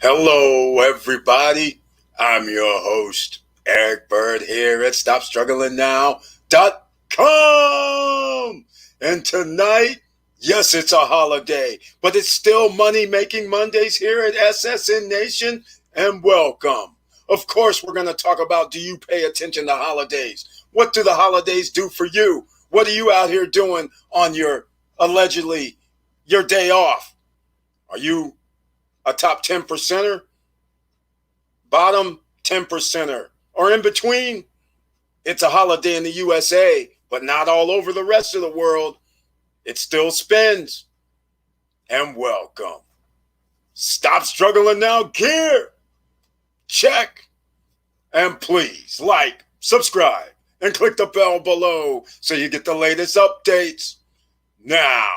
Hello, everybody. I'm your host, Eric Bird, here at StopStrugglingNow.com. And tonight, yes, it's a holiday, but it's still Money Making Mondays here at SSN Nation, and welcome. Of course, we're going to talk about, do you pay attention to holidays? What do the holidays do for you? What are you out here doing on your, allegedly, your day off? Are you a top 10 percenter, bottom 10 percenter, or in between? It's a holiday in the USA, but not all over the rest of the world. It still spins. And welcome. Stop Struggling Now gear. Check. And please like, subscribe, and click the bell below so you get the latest updates. Now,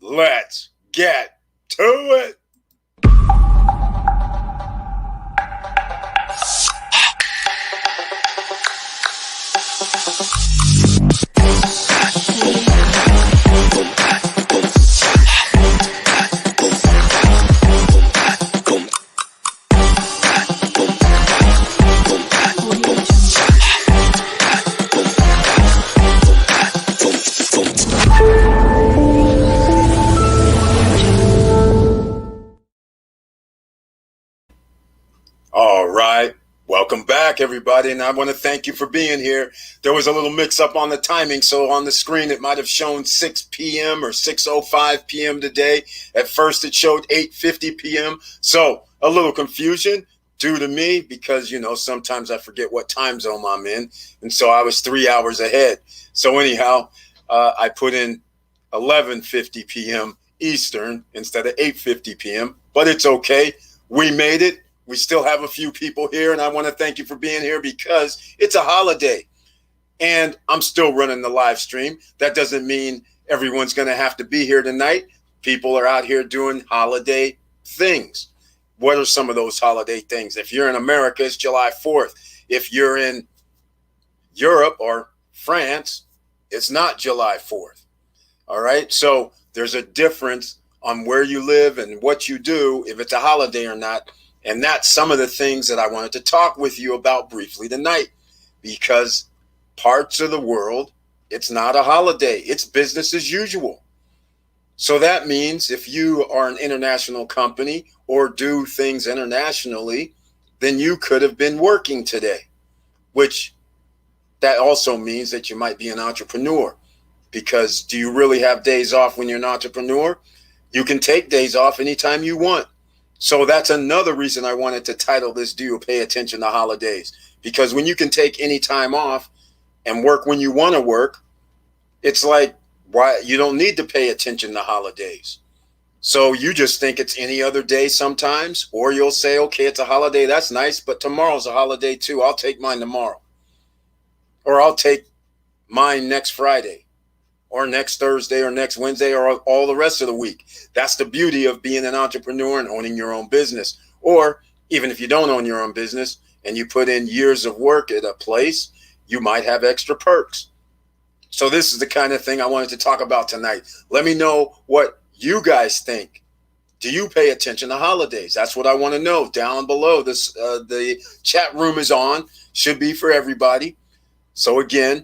let's get to it. All right. Welcome back, everybody, and I want to thank you for being here. There was a little mix-up on the timing, so on the screen it might have shown 6 p.m. or 6:05 p.m. today. At first it showed 8:50 p.m., so a little confusion due to me because, sometimes I forget what time zone I'm in, and so I was 3 hours ahead. So anyhow, I put in 11:50 p.m. Eastern instead of 8:50 p.m., but it's okay. We made it. We still have a few people here, and I want to thank you for being here because it's a holiday, and I'm still running the live stream. That doesn't mean everyone's going to have to be here tonight. People are out here doing holiday things. What are some of those holiday things? If you're in America, it's July 4th. If you're in Europe or France, it's not July 4th. All right, so there's a difference on where you live and what you do, if it's a holiday or not. And that's some of the things that I wanted to talk with you about briefly tonight, because parts of the world, it's not a holiday. It's business as usual. So that means if you are an international company or do things internationally, then you could have been working today, which that also means that you might be an entrepreneur, because do you really have days off when you're an entrepreneur? You can take days off anytime you want. So that's another reason I wanted to title this, Do You Pay Attention to Holidays? Because when you can take any time off and work when you want to work, it's like, why you don't need to pay attention to holidays. So you just think it's any other day sometimes, or you'll say, okay, it's a holiday. That's nice, but tomorrow's a holiday too. I'll take mine tomorrow. Or I'll take mine next Friday, or next Thursday, or next Wednesday, or all the rest of the week. That's the beauty of being an entrepreneur and owning your own business. Or even if you don't own your own business and you put in years of work at a place, you might have extra perks. So this is the kind of thing I wanted to talk about tonight. Let me know what you guys think. Do you pay attention to holidays? That's what I want to know down below. The chat room is on, should be for everybody. So again,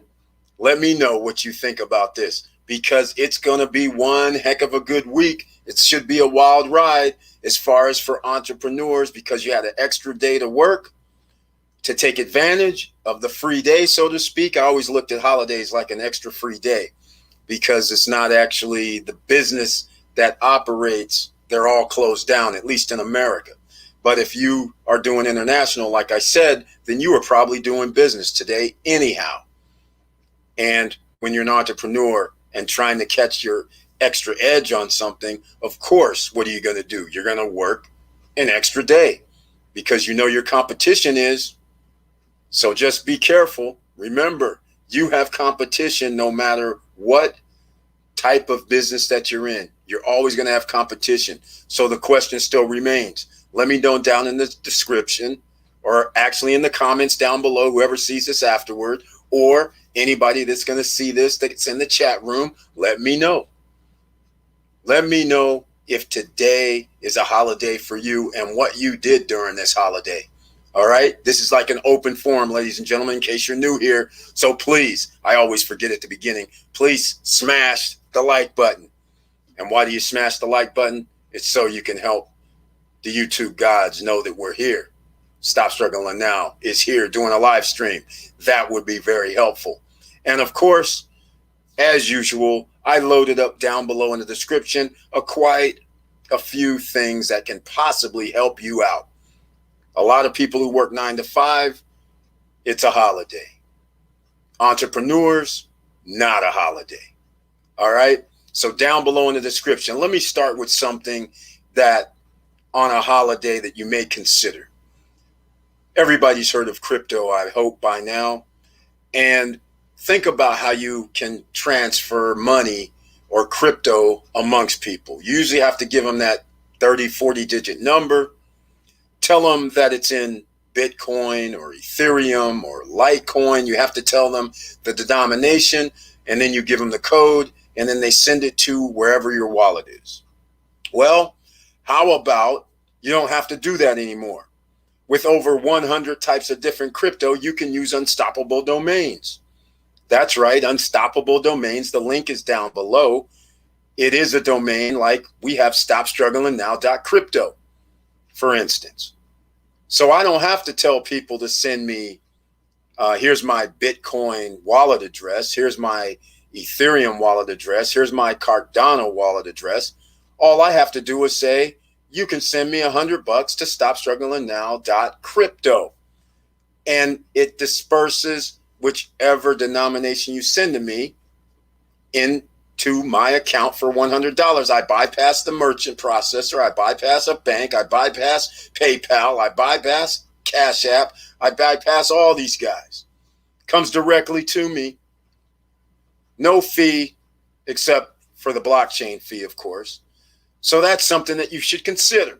let me know what you think about this, because it's going to be one heck of a good week. It should be a wild ride as far as for entrepreneurs, because you had an extra day to work to take advantage of the free day, so to speak. I always looked at holidays like an extra free day, because it's not actually the business that operates. They're all closed down, at least in America. But if you are doing international, like I said, then you are probably doing business today anyhow. And when you're an entrepreneur and trying to catch your extra edge on something, of course, what are you going to do? You're going to work an extra day because you know your competition is. So just be careful. Remember, you have competition no matter what type of business that you're in. You're always going to have competition. So the question still remains. Let me know down in the description, or actually in the comments down below, whoever sees this afterward, or anybody that's going to see this that's in the chat room, let me know. Let me know if today is a holiday for you and what you did during this holiday. All right. This is like an open forum, ladies and gentlemen, in case you're new here. So please, I always forget at the beginning, please smash the like button. And why do you smash the like button? It's so you can help the YouTube gods know that we're here. Stop Struggling Now is here doing a live stream. That would be very helpful. And of course, as usual, I loaded up down below in the description quite a few things that can possibly help you out. A lot of people who work 9 to 5, it's a holiday. Entrepreneurs, not a holiday. All right. So down below in the description, let me start with something that on a holiday that you may consider. Everybody's heard of crypto, I hope by now. And think about how you can transfer money or crypto amongst people. You usually have to give them that 30, 40 digit number. Tell them that it's in Bitcoin or Ethereum or Litecoin. You have to tell them the denomination, and then you give them the code, and then they send it to wherever your wallet is. Well, how about you don't have to do that anymore? With over 100 types of different crypto, you can use unstoppable domains. That's right, unstoppable domains. The link is down below. It is a domain like we have stopstrugglingnow.crypto, for instance. So I don't have to tell people to send me, here's my Bitcoin wallet address, here's my Ethereum wallet address, here's my Cardano wallet address. All I have to do is say, you can send me $100 to stopstrugglingnow.crypto. And it disperses whichever denomination you send to me into my account for $100. I bypass the merchant processor. I bypass a bank. I bypass PayPal. I bypass Cash App. I bypass all these guys. Comes directly to me. No fee except for the blockchain fee, of course. So that's something that you should consider.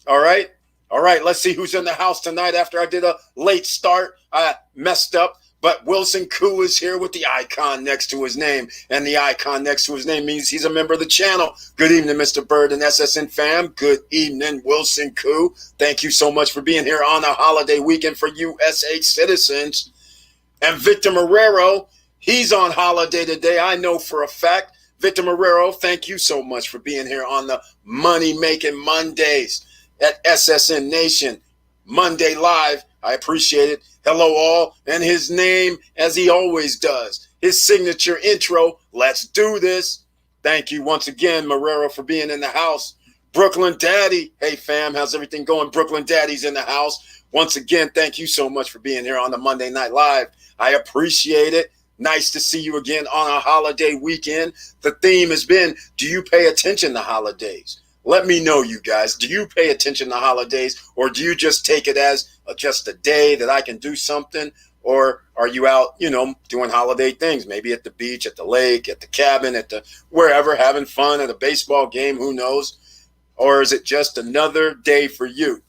All right. All right. Let's see who's in the house tonight after I did a late start. I messed up. But Wilson Koo is here with the icon next to his name. And the icon next to his name means he's a member of the channel. Good evening, Mr. Bird and SSN fam. Good evening, Wilson Koo. Thank you so much for being here on a holiday weekend for USA citizens. And Victor Marrero, he's on holiday today. I know for a fact. Victor Marrero, thank you so much for being here on the Money Making Mondays at SSN Nation. Monday Live. I appreciate it. Hello all, and his name, as he always does, his signature intro, let's do this. Thank you once again, Marrero, for being in the house. Brooklyn Daddy, hey fam, how's everything going? Brooklyn Daddy's in the house. Once again, thank you so much for being here on the Monday Night Live. I appreciate it. Nice to see you again on a holiday weekend. The theme has been, do you pay attention to holidays? Let me know, you guys. Do you pay attention to holidays, or do you just take it as just a day that I can do something? Or are you out, doing holiday things, maybe at the beach, at the lake, at the cabin, at the wherever, having fun at a baseball game, who knows? Or is it just another day for you?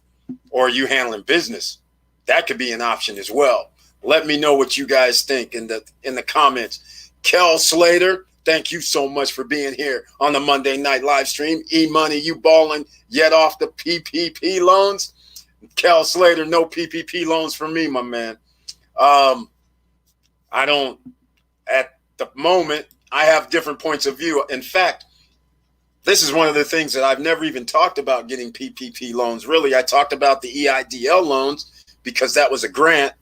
Or are you handling business? That could be an option as well. Let me know what you guys think in the comments. Kel Slater, thank you so much for being here on the Monday Night Live stream. E-Money, you balling yet off the PPP loans? Kel Slater, no PPP loans for me, my man. I don't, at the moment, I have different points of view. In fact, this is one of the things that I've never even talked about getting PPP loans. Really, I talked about the EIDL loans because that was a grant.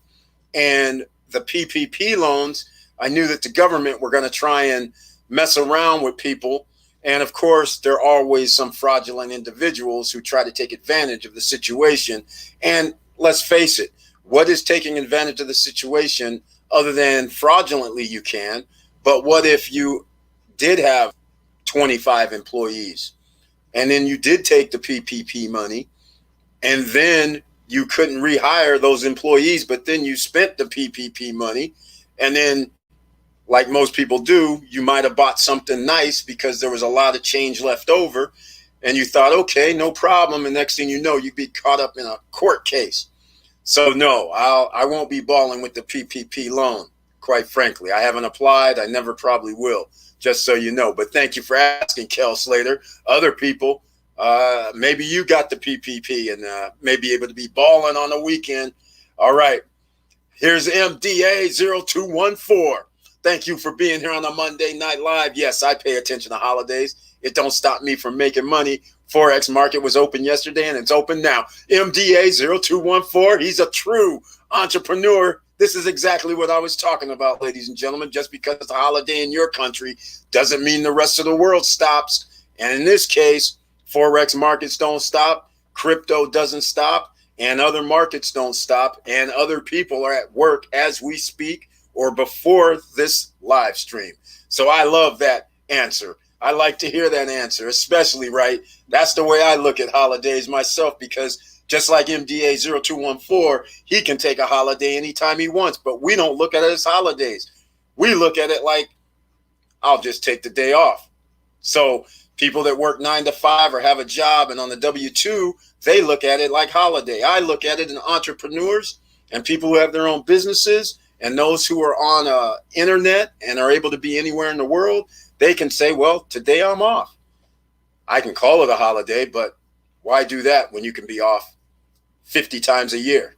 And the PPP loans, I knew that the government were going to try and mess around with people. And of course, there are always some fraudulent individuals who try to take advantage of the situation. And let's face it, what is taking advantage of the situation other than fraudulently you can? But what if you did have 25 employees and then you did take the PPP money and then you couldn't rehire those employees, but then you spent the PPP money, and then, like most people do, you might have bought something nice because there was a lot of change left over, and you thought, okay, no problem, and next thing you know, you'd be caught up in a court case. So no, I won't be balling with the PPP loan, quite frankly. I haven't applied. I never probably will, just so you know. But thank you for asking, Kel Slater. Other people, Maybe you got the PPP and may be able to be balling on the weekend. All right. Here's MDA0214. Thank you for being here on a Monday Night Live. Yes, I pay attention to holidays. It don't stop me from making money. Forex market was open yesterday and it's open now. MDA0214. He's a true entrepreneur. This is exactly what I was talking about, ladies and gentlemen. Just because it's a holiday in your country doesn't mean the rest of the world stops. And in this case, Forex markets don't stop. Crypto doesn't stop. And other markets don't stop, and other people are at work as we speak or before this live stream. So I love that answer. I like to hear that answer, especially, right? That's the way I look at holidays myself, because just like MDA 0214, he can take a holiday anytime he wants, but we don't look at it as holidays. We look at it like, I'll just take the day off. So people that work 9 to 5 or have a job and on the W-2, they look at it like holiday. I look at it in entrepreneurs and people who have their own businesses and those who are on internet and are able to be anywhere in the world. They can say, well, today I'm off. I can call it a holiday, but why do that when you can be off 50 times a year?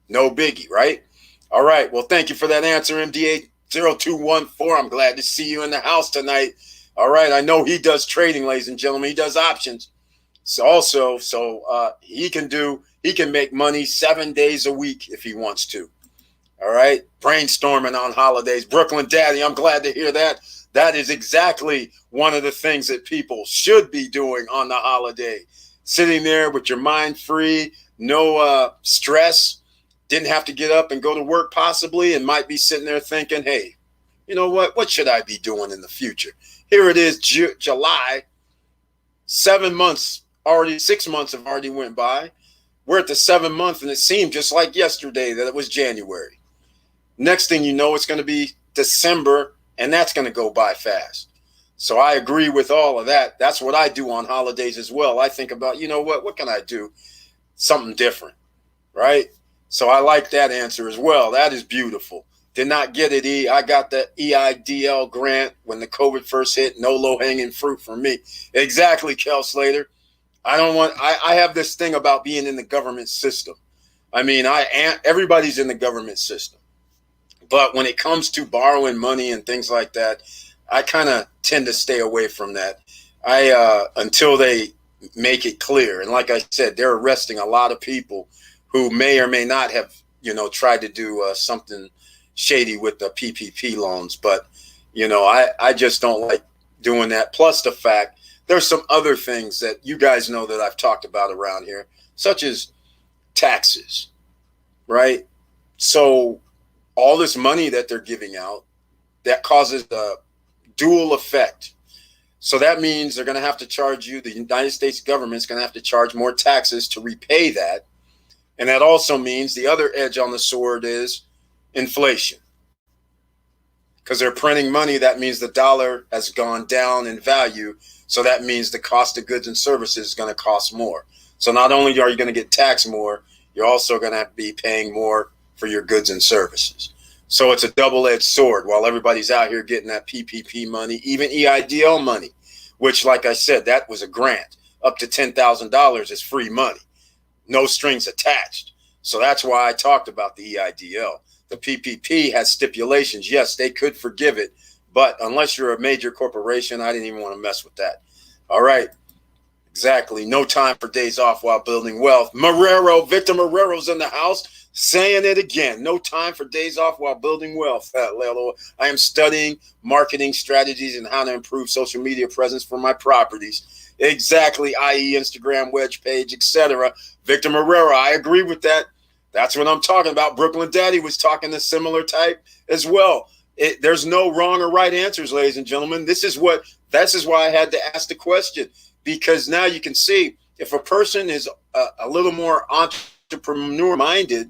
No biggie, right? All right. Well, thank you for that answer, MDA 0214. I'm glad to see you in the house tonight. All right. I know he does trading, ladies and gentlemen. He does options. So he can make money 7 days a week if he wants to. All right. Brainstorming on holidays. Brooklyn Daddy, I'm glad to hear that. That is exactly one of the things that people should be doing on the holiday. Sitting there with your mind free, no stress, didn't have to get up and go to work possibly, and might be sitting there thinking, hey, you know what should I be doing in the future? Here it is, July, 7 months. Already 6 months have already went by. We're at the 7th month, and it seemed just like yesterday that it was January. Next thing you know, it's going to be December, and that's going to go by fast. So I agree with all of that. That's what I do on holidays as well. I think about, you know what can I do? Something different, right? So I like that answer as well. That is beautiful. Did not get it. I got the EIDL grant when the COVID first hit. No low-hanging fruit for me. Exactly, Kel Slater. I have this thing about being in the government system. I mean, everybody's in the government system. But when it comes to borrowing money and things like that, I kind of tend to stay away from that. Until they make it clear. And like I said, they're arresting a lot of people who may or may not have, tried to do something shady with the PPP loans. But, I just don't like doing that. Plus the fact there's some other things that you guys know that I've talked about around here, such as taxes, right? So all this money that they're giving out, that causes a dual effect. So that means they're going to have to charge you, the United States government's going to have to charge more taxes to repay that. And that also means the other edge on the sword is inflation. Because they're printing money, that means the dollar has gone down in value. So that means the cost of goods and services is going to cost more. So not only are you going to get taxed more, you're also going to have to be paying more for your goods and services. So it's a double-edged sword while everybody's out here getting that PPP money, even EIDL money, which, like I said, that was a grant. Up to $10,000 is free money, no strings attached. So that's why I talked about the EIDL. The PPP has stipulations. Yes, they could forgive it, but unless you're a major corporation, I didn't even want to mess with that. All right. Exactly. No time for days off while building wealth. Victor Marrero's in the house, saying it again. No time for days off while building wealth. I am studying marketing strategies and how to improve social media presence for my properties. Exactly. i.e. Instagram, wedge page, etc. Victor Marrero, I agree with that. That's what I'm talking about. Brooklyn Daddy was talking a similar type as well. There's no wrong or right answers, ladies and gentlemen. This is why I had to ask the question, because now you can see if a person is a little more entrepreneur minded,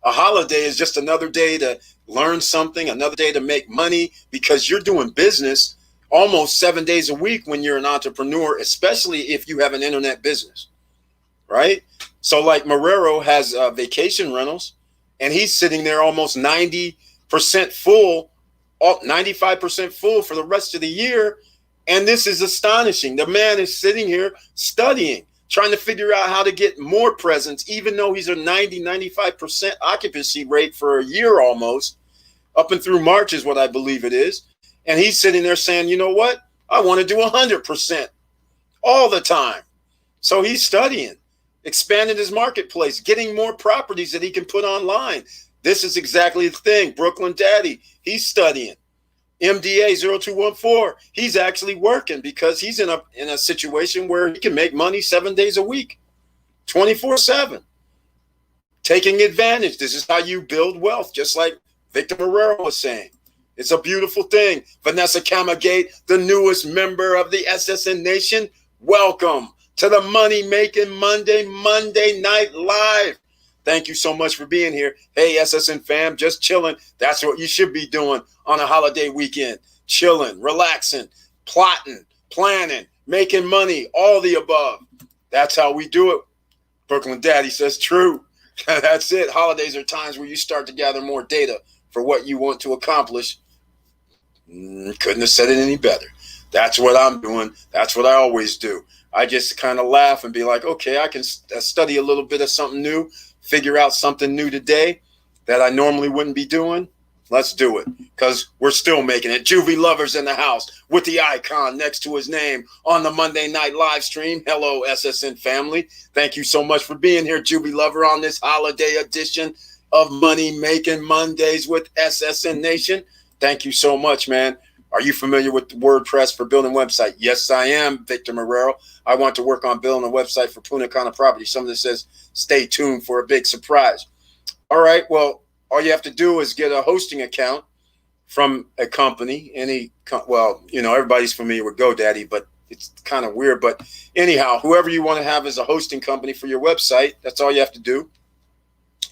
a holiday is just another day to learn something, another day to make money, because you're doing business almost 7 days a week when you're an entrepreneur, especially if you have an internet business, right? So like Marrero has vacation rentals, and he's sitting there almost 90% full, 95% full for the rest of the year. And this is astonishing. The man is sitting here studying, trying to figure out how to get more presence, even though he's a 95% occupancy rate for a year almost, up and through March is what I believe it is. And he's sitting there saying, you know what? I want to do 100% all the time. So he's studying, expanding his marketplace, getting more properties that he can put online. This is exactly the thing. Brooklyn Daddy, he's studying. MDA 0214, he's actually working because he's in a situation where he can make money 7 days a week, 24/7, taking advantage. This is how you build wealth, just like Victor Marrero was saying. It's a beautiful thing. Vanessa Camagate, the newest member of the SSN Nation, welcome to the Money Making Monday Night Live. Thank you so much for being here. Hey, SSN fam, just chilling. That's what you should be doing on a holiday weekend. Chilling, relaxing, plotting, planning, making money, all the above. That's how we do it. Brooklyn Daddy says true. That's it. Holidays are times where you start to gather more data for what you want to accomplish. Couldn't have said it any better. That's what I'm doing. That's what I always do. I just kind of laugh and be like, okay, I can study a little bit of something new, figure out something new today that I normally wouldn't be doing. Let's do it, because we're still making it. Juvie Lovers in the house with the icon next to his name on the Monday night live stream. Hello, SSN family. Thank you so much for being here, Juvie Lover, on this holiday edition of Money Making Mondays with SSN Nation. Thank you so much, man. Are you familiar with WordPress for building a website? Yes, I am, Victor Marrero. I want to work on building a website for Punta Cana Property. Something that says, stay tuned for a big surprise. All right, well, all you have to do is get a hosting account from a company. Everybody's familiar with GoDaddy, but it's kind of weird. But anyhow, whoever you want to have as a hosting company for your website, that's all you have to do.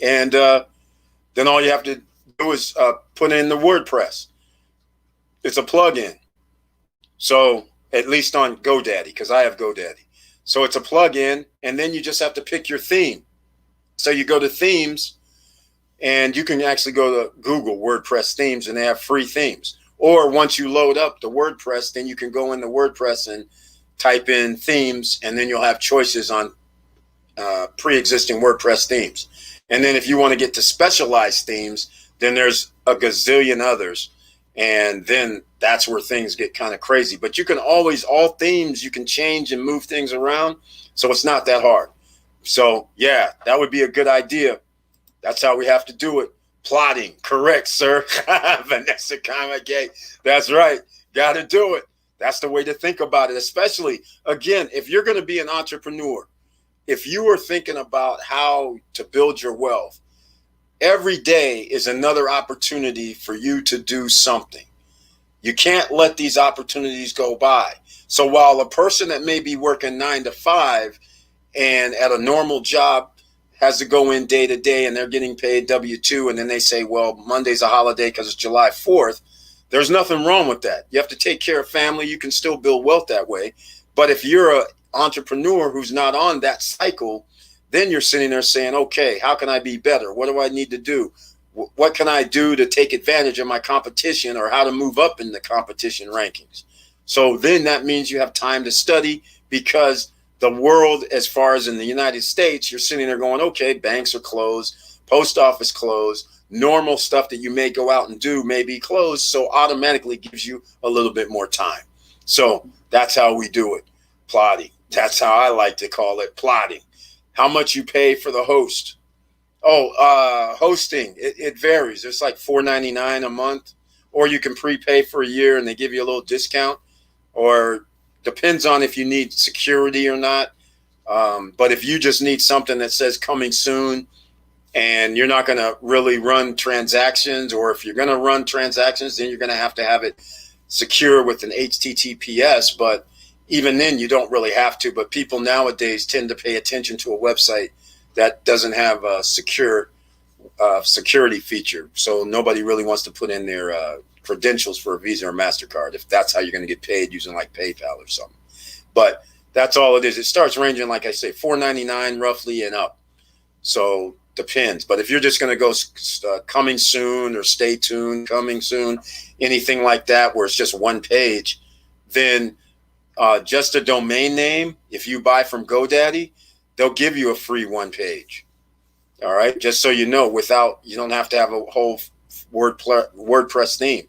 And then all you have to do is put in the WordPress. It's a plugin. So at least on GoDaddy, because I have GoDaddy. So it's a plugin, and then you just have to pick your theme. So you go to themes, and you can actually go to Google WordPress themes, and they have free themes. Or once you load up the WordPress, then you can go into WordPress and type in themes, and then you'll have choices on pre-existing WordPress themes. And then if you want to get to specialized themes, then there's a gazillion others. And then that's where things get kind of crazy. But you can always, all themes, you can change and move things around. So it's not that hard. So, yeah, that would be a good idea. That's how we have to do it. Plotting. Correct, sir. Vanessa Kamagate. That's right. Got to do it. That's the way to think about it. Especially, again, if you're going to be an entrepreneur, if you are thinking about how to build your wealth, every day is another opportunity for you to do something. You can't let these opportunities go by. So while a person that may be working 9 to 5 and at a normal job has to go in day to day and they're getting paid W-2, and then they say, well, Monday's a holiday because it's July 4th, there's nothing wrong with that. You have to take care of family. You can still build wealth that way. But if you're an entrepreneur who's not on that cycle, then you're sitting there saying, okay, how can I be better? What do I need to do? What can I do to take advantage of my competition, or how to move up in the competition rankings? So then that means you have time to study, because the world, as far as in the United States, you're sitting there going, okay, banks are closed, post office closed, normal stuff that you may go out and do may be closed. So automatically gives you a little bit more time. So that's how we do it. Plotting. That's how I like to call it, plotting. How much you pay for the host. Hosting, it varies. It's like $4.99 a month, or you can prepay for a year and they give you a little discount, or depends on if you need security or not. But if you just need something that says coming soon and you're not going to really run transactions, or if you're going to run transactions, then you're going to have it secure with an HTTPS. But even then, you don't really have to. But people nowadays tend to pay attention to a website that doesn't have a secure security feature. So nobody really wants to put in their credentials for a Visa or MasterCard if that's how you're going to get paid, using like PayPal or something. But that's all it is. It starts ranging, like I say, $4.99 roughly and up. So depends. But if you're just going to go coming soon or stay tuned, coming soon, anything like that where it's just one page, then just a domain name, if you buy from GoDaddy, they'll give you a free one page. All right, just so you know, you don't have to have a whole WordPress theme.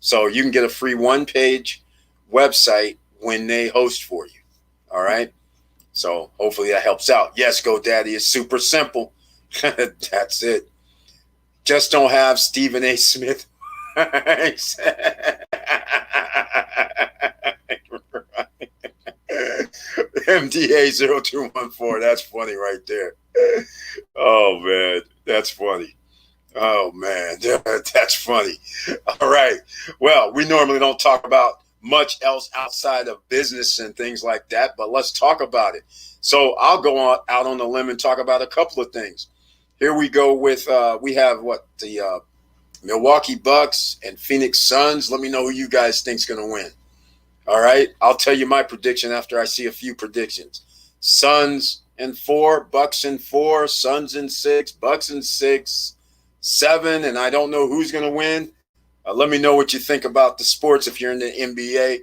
So you can get a free one page website when they host for you. All right. So hopefully that helps out. Yes, GoDaddy is super simple. That's it. Just don't have Stephen A. Smith. MDA0214. That's funny right there. Oh, man. That's funny. Oh, man. That's funny. All right. Well, we normally don't talk about much else outside of business and things like that, but let's talk about it. So I'll go out on a limb and talk about a couple of things. Here we go with, we have the Milwaukee Bucks and Phoenix Suns. Let me know who you guys think's going to win. All right. I'll tell you my prediction after I see a few predictions. Suns in 4, Bucks in 4, Suns in 6, Bucks in 6, 7, and I don't know who's going to win. Let me know what you think about the sports if you're in the NBA.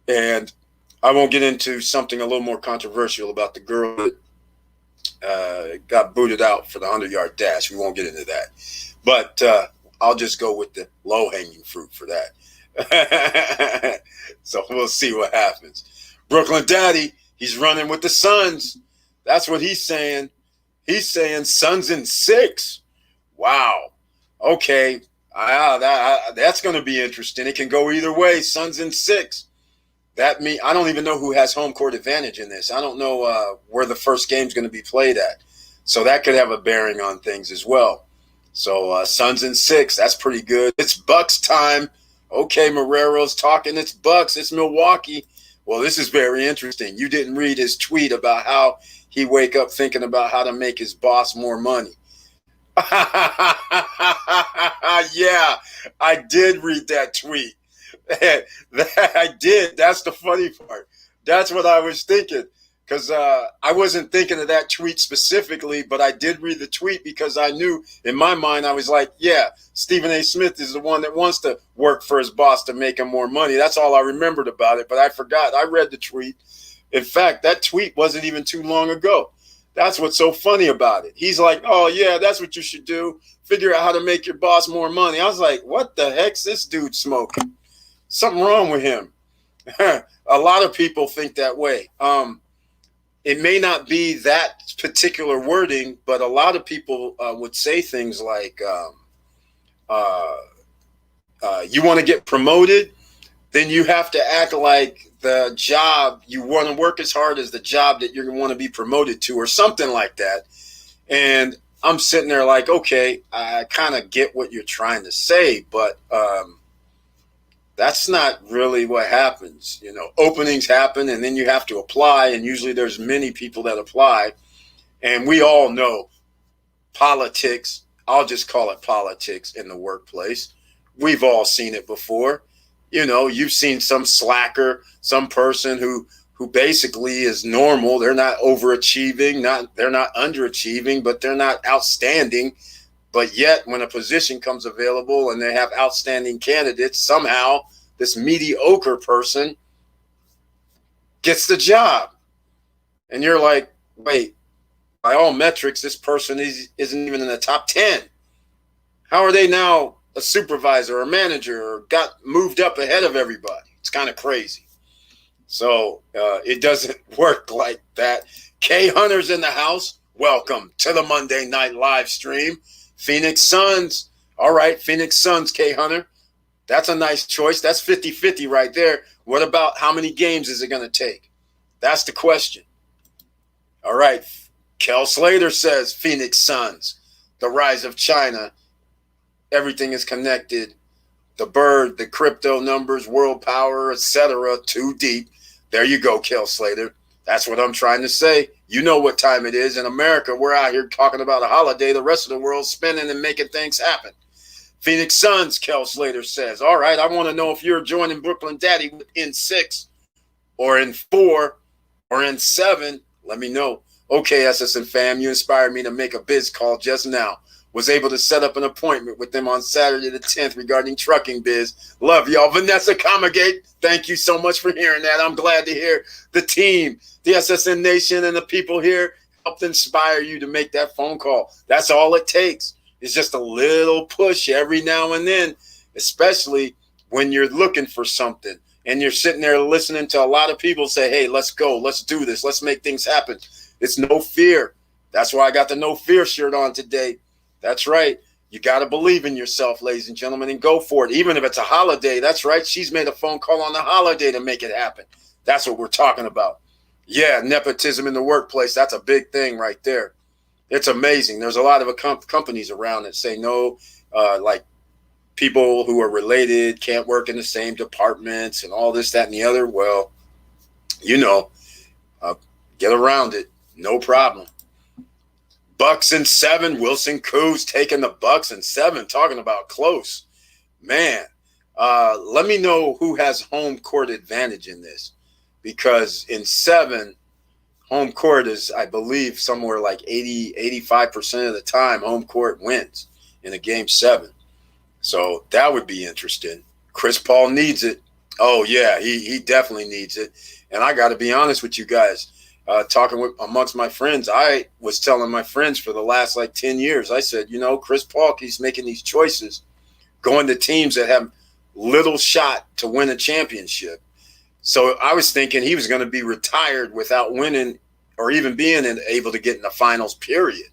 And I won't get into something a little more controversial about the girl that got booted out for the 100-yard dash. We won't get into that. But I'll just go with the low-hanging fruit for that. So we'll see what happens. Brooklyn Daddy, he's running with the Suns. That's what he's saying. He's saying Suns in 6. Wow. Okay. That's going to be interesting. It can go either way. Suns in 6. That means I don't even know who has home court advantage in this. I don't know where the first game's going to be played at. So that could have a bearing on things as well. So Suns in 6. That's pretty good. It's Bucks time. Okay, Marrero's talking. It's Bucks. It's Milwaukee. Well, this is very interesting. You didn't read his tweet about how he wake up thinking about how to make his boss more money. Yeah, I did read that tweet. I did. That's the funny part. That's what I was thinking. Because I wasn't thinking of that tweet specifically, but I did read the tweet because I knew in my mind, I was like, yeah, Stephen A. Smith is the one that wants to work for his boss to make him more money. That's all I remembered about it, but I forgot. I read the tweet. In fact, that tweet wasn't even too long ago. That's what's so funny about it. He's like, oh, yeah, that's what you should do. Figure out how to make your boss more money. I was like, what the heck's this dude smoking? Something wrong with him. A lot of people think that way. It may not be that particular wording, but a lot of people would say things like, you want to get promoted, then you have to act like the job, you want to work as hard as the job that you're going to want to be promoted to or something like that. And I'm sitting there like, okay, I kind of get what you're trying to say, but that's not really what happens. You know, openings happen and then you have to apply. And usually there's many people that apply. And we all know politics. I'll just call it politics in the workplace. We've all seen it before. You know, you've seen some slacker, some person who basically is normal. They're not overachieving, they're not underachieving, but they're not outstanding. But yet when a position comes available and they have outstanding candidates, somehow this mediocre person gets the job. And you're like, wait, by all metrics, this person isn't even in the top 10. How are they now a supervisor or manager or got moved up ahead of everybody? It's kind of crazy. So it doesn't work like that. K Hunter's in the house. Welcome to the Monday night live stream. Phoenix Suns. All right, Phoenix Suns, K Hunter. That's a nice choice. That's 50-50 right there. What about how many games is it going to take? That's the question. All right. Kel Slater says Phoenix Suns. The rise of China. Everything is connected. The bird, the crypto numbers, world power, etc. Too deep. There you go, Kel Slater. That's what I'm trying to say. You know what time it is. In America, we're out here talking about a holiday. The rest of the world's spending and making things happen. Phoenix Suns, Kel Slater says. All right, I want to know if you're joining Brooklyn Daddy in 6 or in 4 or in 7. Let me know. Okay, SSN fam, you inspired me to make a biz call just now. Was able to set up an appointment with them on Saturday the 10th regarding trucking biz. Love y'all. Vanessa Comagate, thank you so much for hearing that. I'm glad to hear the team, the SSN Nation, and the people here helped inspire you to make that phone call. That's all it takes. It's just a little push every now and then, especially when you're looking for something and you're sitting there listening to a lot of people say, hey, let's go, let's do this, let's make things happen. It's no fear. That's why I got the No Fear shirt on today. That's right. You got to believe in yourself, ladies and gentlemen, and go for it. Even if it's a holiday, that's right. She's made a phone call on the holiday to make it happen. That's what we're talking about. Yeah, nepotism in the workplace, that's a big thing right there. It's amazing. There's a lot of companies around that say no, like people who are related can't work in the same departments and all this, that, and the other. Well, get around it. No problem. Bucks in 7. Wilson Coos taking the Bucks in 7. Talking about close. Man, let me know who has home court advantage in this. Because in 7, home court is, I believe, somewhere like 85% of the time home court wins in a game 7. So that would be interesting. Chris Paul needs it. Oh, yeah, he definitely needs it. And I got to be honest with you guys. Talking amongst my friends, I was telling my friends for the last 10 years, I said, Chris Paul keeps making these choices, going to teams that have little shot to win a championship. So I was thinking he was going to be retired without winning or even being able to get in the finals, period.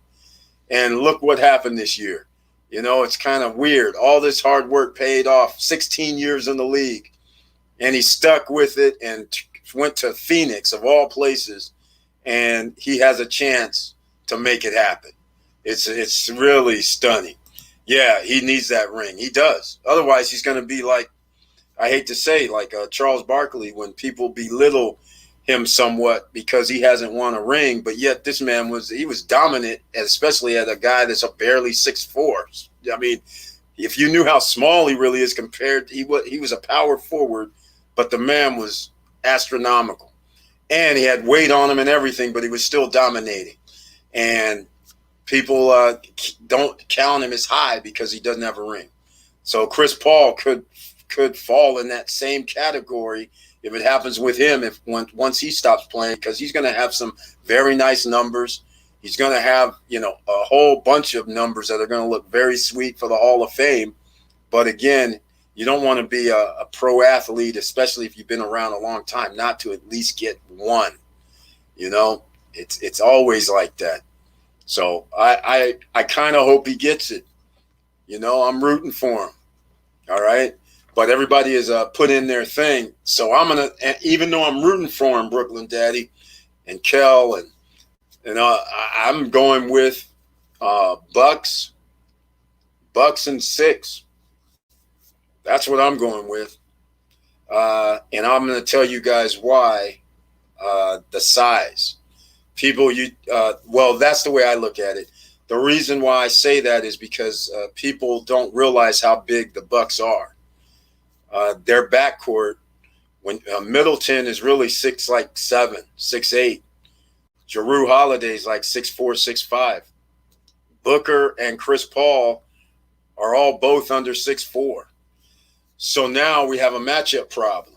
And look what happened this year. It's kind of weird. All this hard work paid off, 16 years in the league, and he stuck with it and went to Phoenix, of all places. And he has a chance to make it happen. It's really stunning. Yeah, he needs that ring. He does. Otherwise, he's going to be like, I hate to say, like Charles Barkley, when people belittle him somewhat because he hasn't won a ring, but yet this man was dominant, especially at a guy that's barely 6'4". I mean, if you knew how small he really is compared, he was a power forward, but the man was astronomical. And he had weight on him and everything, but he was still dominating. And people don't count him as high because he doesn't have a ring. So Chris Paul could fall in that same category if it happens with him once he stops playing, because he's going to have some very nice numbers. He's going to have, a whole bunch of numbers that are going to look very sweet for the Hall of Fame. But again, you don't want to be a pro athlete, especially if you've been around a long time, not to at least get one. It's always like that. So I kind of hope he gets it. I'm rooting for him. All right. But everybody has put in their thing. So I'm going to, even though I'm rooting for him, Brooklyn Daddy and Kel, and I'm going with Bucks in 6. That's what I'm going with. And I'm going to tell you guys why. The size. People, that's the way I look at it. The reason why I say that is because people don't realize how big the Bucks are. Their backcourt, when Middleton is really 6'7", 6'8". Jrue Holiday's like 6'4", 6'5". Booker and Chris Paul are all both under 6'4". So now we have a matchup problem.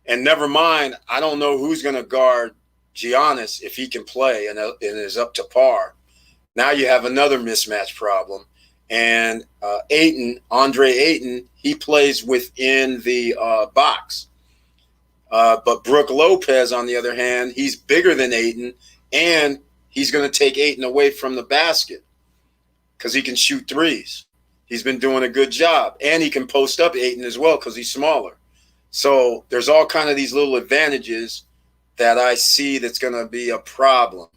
And never mind, I don't know who's going to guard Giannis if he can play and is up to par. Now you have another mismatch problem. And Andre Ayton, he plays within the box. But Brook Lopez, on the other hand, he's bigger than Ayton, and he's going to take Ayton away from the basket because he can shoot threes. He's been doing a good job. And he can post up Ayton as well because he's smaller. So there's all kind of these little advantages that I see that's going to be a problem,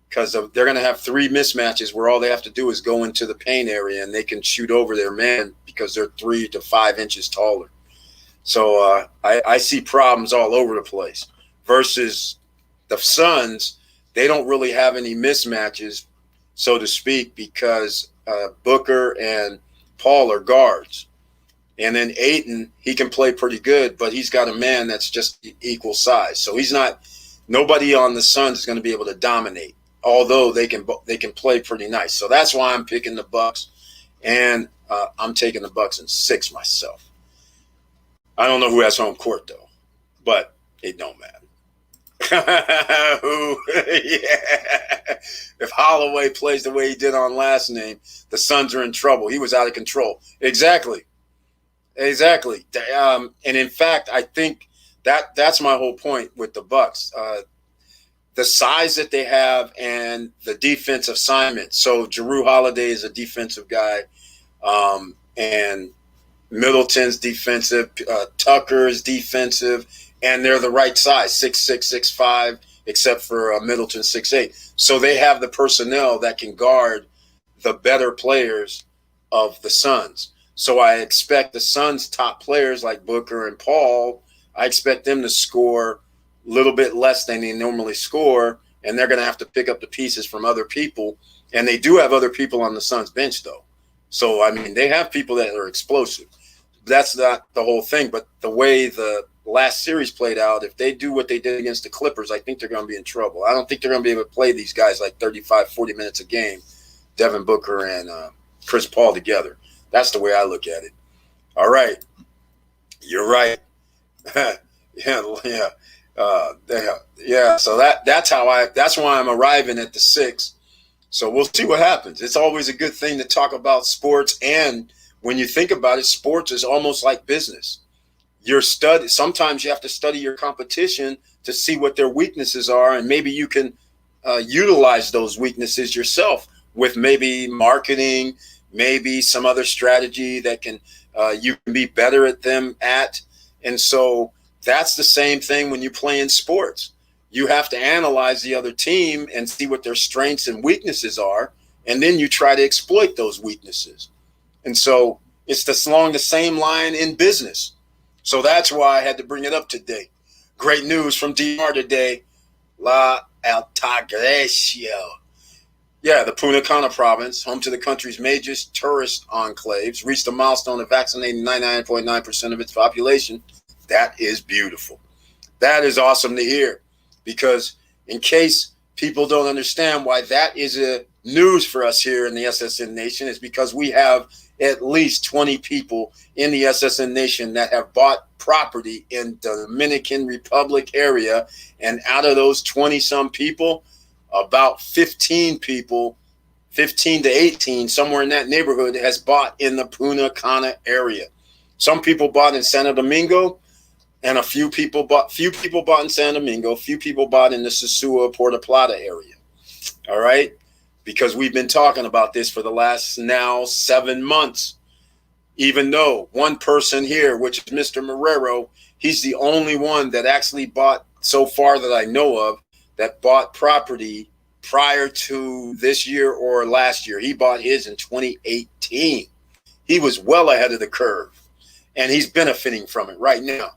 because they're going to have 3 mismatches where all they have to do is go into the paint area and they can shoot over their man because they're 3 to 5 inches taller. So I see problems all over the place. Versus the Suns, they don't really have any mismatches, so to speak, because Booker and Paul are guards. And then Ayton, he can play pretty good, but he's got a man that's just equal size. So nobody on the Suns is going to be able to dominate. although they can play pretty nice. So that's why I'm picking the Bucks, and I'm taking the Bucks in 6 myself. I don't know who has home court though, but it don't matter. Yeah. If Holloway plays the way he did on last name, the Suns are in trouble. He was out of control. Exactly. And in fact, I think that's my whole point with the Bucks. The size that they have and the defense assignment. So Jrue Holiday is a defensive guy, and Middleton's defensive, Tucker's defensive, and they're the right size, 6'6", 6'5", except for Middleton 6'8". So they have the personnel that can guard the better players of the Suns. So I expect the Suns' top players like Booker and Paul, I expect them to score a little bit less than they normally score, and they're going to have to pick up the pieces from other people. And they do have other people on the Suns bench, though. So, I mean, they have people that are explosive. That's not the whole thing, but the way the last series played out, if they do what they did against the Clippers, I think they're going to be in trouble. I don't think they're going to be able to play these guys like 35, 40 minutes a game, Devin Booker and Chris Paul together. That's the way I look at it. All right. You're right. Yeah. So that's why I'm arriving at the 6. So we'll see what happens. It's always a good thing to talk about sports, and when you think about it, sports is almost like business. Sometimes you have to study your competition to see what their weaknesses are, and maybe you can utilize those weaknesses yourself with maybe marketing, maybe some other strategy that you can be better at them at. And so that's the same thing when you play in sports. You have to analyze the other team and see what their strengths and weaknesses are, and then you try to exploit those weaknesses. And so it's along the same line in business. So that's why I had to bring it up today. Great news from DR today. La Altagracia. Yeah, the Punta Cana province, home to the country's major tourist enclaves, reached a milestone of vaccinating 99.9% of its population. That is beautiful. That is awesome to hear, because in case people don't understand why that is a news for us here in the SSN Nation, is because we have at least 20 people in the SSN Nation that have bought property in the Dominican Republic area. And out of those 20-some people, about 15 people, 15 to 18, somewhere in that neighborhood, has bought in the Punta Cana area. Some people bought in Santo Domingo, and a few people bought in San Domingo, few people bought in the Sosúa, Puerto Plata area. All right? Because we've been talking about this for the last now 7 months. Even though one person here, which is Mr. Marrero, he's the only one that actually bought, so far that I know of, that bought property prior to this year or last year. He bought his in 2018. He was well ahead of the curve, and he's benefiting from it right now.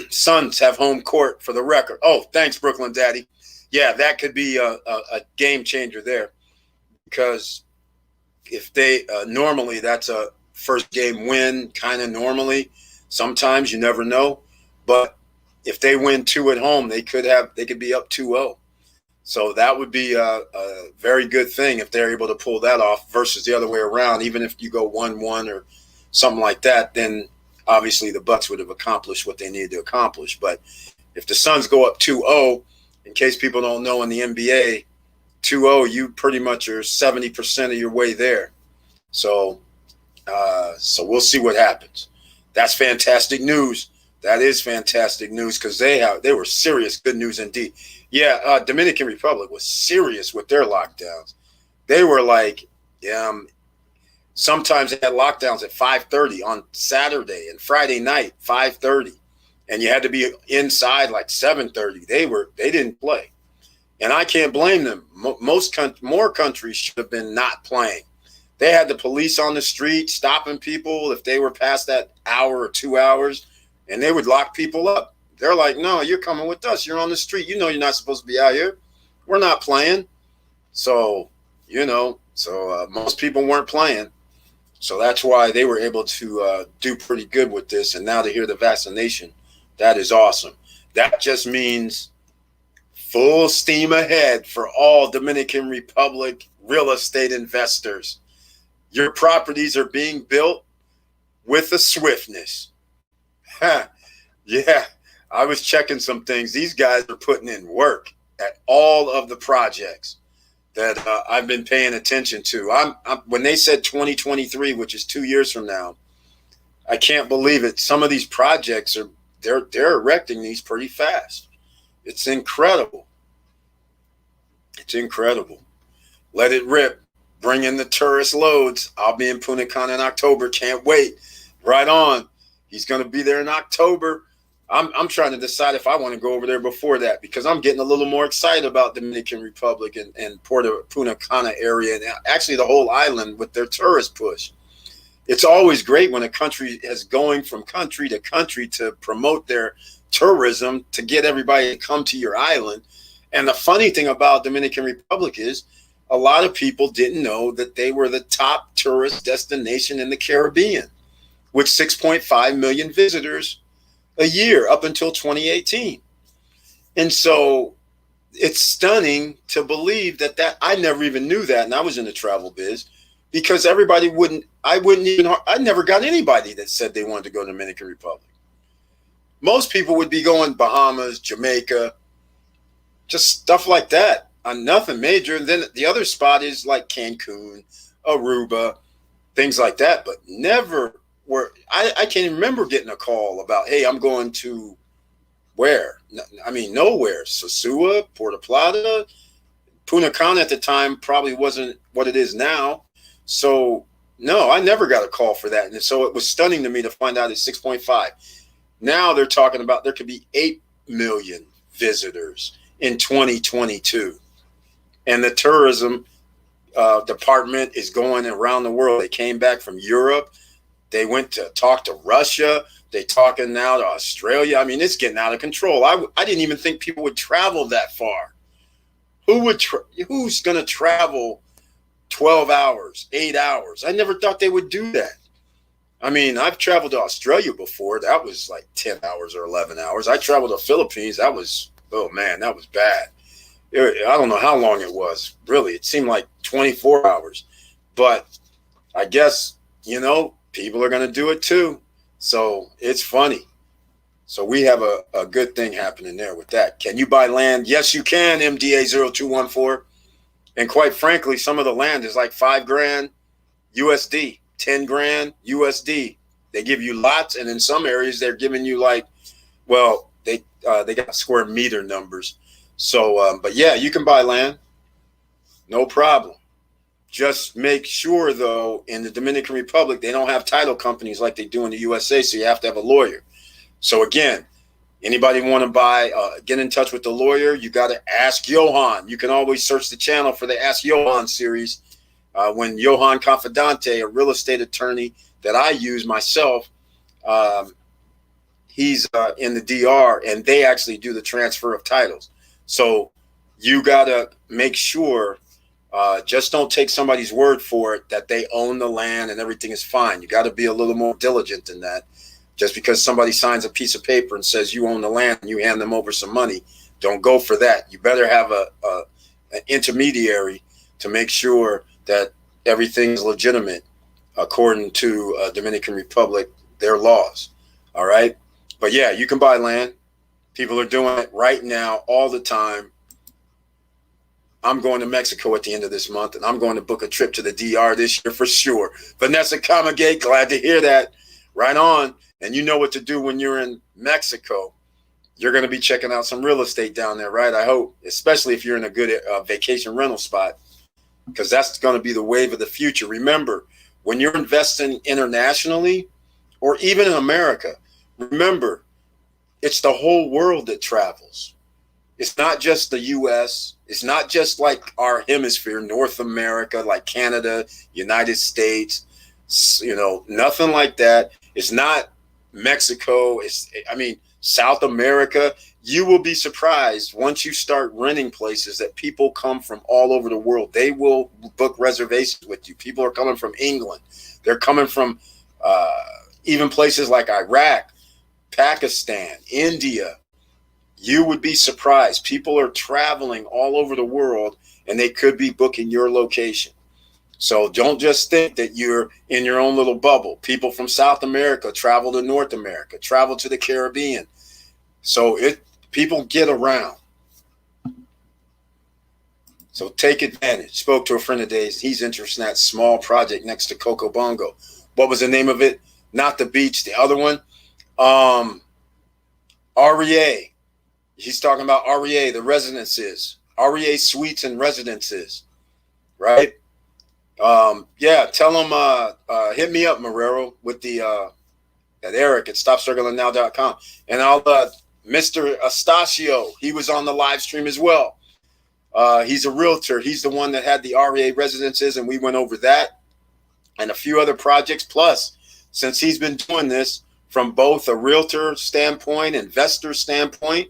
Suns have home court, for the record. Oh, thanks, Brooklyn Daddy. Yeah, that could be a game changer there, because if they normally that's a first game win, kind of normally. Sometimes you never know, but if they win 2 at home, they could be up 2-0. So that would be a very good thing if they're able to pull that off versus the other way around. Even if you go 1-1 or something like that, then obviously the Bucks would have accomplished what they needed to accomplish. But if the Suns go up 2-0, in case people don't know, in the NBA, 2-0, you pretty much are 70% of your way there. So we'll see what happens. That's fantastic news. That is fantastic news, because they were serious good news indeed. Yeah, Dominican Republic was serious with their lockdowns. They were like, sometimes they had lockdowns at 5:30 on Saturday and Friday night, 5:30, and you had to be inside like 7:30. They didn't play, and I can't blame them. More countries should have been not playing. They had the police on the street stopping people if they were past that hour or 2 hours, and they would lock people up. They're like, no, you're coming with us. You're on the street. You know you're not supposed to be out here. We're not playing. So, most people weren't playing. So that's why they were able to do pretty good with this. And now to hear the vaccination, that is awesome. That just means full steam ahead for all Dominican Republic real estate investors. Your properties are being built with a swiftness. Yeah, I was checking some things. These guys are putting in work at all of the projects that I've been paying attention to. When they said 2023, which is 2 years from now, I can't believe it. Some of these projects they're erecting these pretty fast. It's incredible. It's incredible. Let it rip. Bring in the tourist loads. I'll be in Punta Cana in October. Can't wait. Right on. He's going to be there in October. I'm trying to decide if I want to go over there before that, because I'm getting a little more excited about Dominican Republic and Punta Cana area, and actually the whole island with their tourist push. It's always great when a country is going from country to promote their tourism, to get everybody to come to your island. And the funny thing about Dominican Republic is a lot of people didn't know that they were the top tourist destination in the Caribbean, with 6.5 million visitors a year up until 2018. And so it's stunning to believe that I never even knew that. And I was in the travel biz, because I never got anybody that said they wanted to go to Dominican Republic. Most people would be going Bahamas, Jamaica, just stuff like that. Nothing major. And then the other spot is like Cancun, Aruba, things like that, but never I can't even remember getting a call about, hey, I'm going to where? I mean, nowhere. Sosua, Puerto Plata, Punta Cana at the time probably wasn't what it is now. So no, I never got a call for that. And so it was stunning to me to find out it's 6.5. Now they're talking about there could be 8 million visitors in 2022. And the tourism department is going around the world. They came back from Europe. They went to talk to Russia. They're talking now to Australia. I mean, it's getting out of control. I didn't even think people would travel that far. Who's going to travel 12 hours, 8 hours? I never thought they would do that. I mean, I've traveled to Australia before. That was like 10 hours or 11 hours. I traveled to the Philippines. That was, oh man, that was bad. I don't know how long it was. Really, it seemed like 24 hours. But I guess, people are going to do it too. So it's funny. So we have a good thing happening there with that. Can you buy land? Yes, you can, MDA0214. And quite frankly, some of the land is like $5,000 USD, 10 grand USD. They give you lots. And in some areas, they're giving you they got square meter numbers. So, but yeah, you can buy land. No problem. Just make sure, though, in the Dominican Republic, they don't have title companies like they do in the USA, so you have to have a lawyer. So, again, anybody want to buy, get in touch with the lawyer, you got to ask Johan. You can always search the channel for the Ask Johan series. When Johan Confidante, a real estate attorney that I use myself, he's in the DR, and they actually do the transfer of titles. So you got to make sure, just don't take somebody's word for it that they own the land and everything is fine. You got to be a little more diligent than that. Just because somebody signs a piece of paper and says you own the land and you hand them over some money, don't go for that. You better have an intermediary to make sure that everything's legitimate according to Dominican Republic, their laws. All right. But yeah, you can buy land. People are doing it right now all the time. I'm going to Mexico at the end of this month, and I'm going to book a trip to the DR this year for sure. Vanessa Kamagate, glad to hear that. Right on. And you know what to do when you're in Mexico. You're going to be checking out some real estate down there, right? I hope, especially if you're in a good vacation rental spot, because that's going to be the wave of the future. Remember, when you're investing internationally or even in America, remember, it's the whole world that travels. It's not just the U.S. It's not just like our hemisphere, North America, like Canada, United States, nothing like that. It's not Mexico. South America. You will be surprised once you start renting places that people come from all over the world. They will book reservations with you. People are coming from England. They're coming from even places like Iraq, Pakistan, India, You would be surprised. People are traveling all over the world, and they could be booking your location. So don't just think that you're in your own little bubble. People from South America travel to North America, travel to the Caribbean. So people get around. So take advantage. Spoke to a friend of Dave's. He's interested in that small project next to Coco Bongo. What was the name of it? Not the beach, the other one. REA. He's talking about REA, the residences. REA suites and residences. Right? Yeah, tell him, hit me up, Marrero, with the at Eric at StopStrugglingNow.com. And I'll Mr. Astacio, he was on the live stream as well. He's a realtor. He's the one that had the REA residences, and we went over that and a few other projects. Plus, since he's been doing this from both a realtor standpoint, investor standpoint,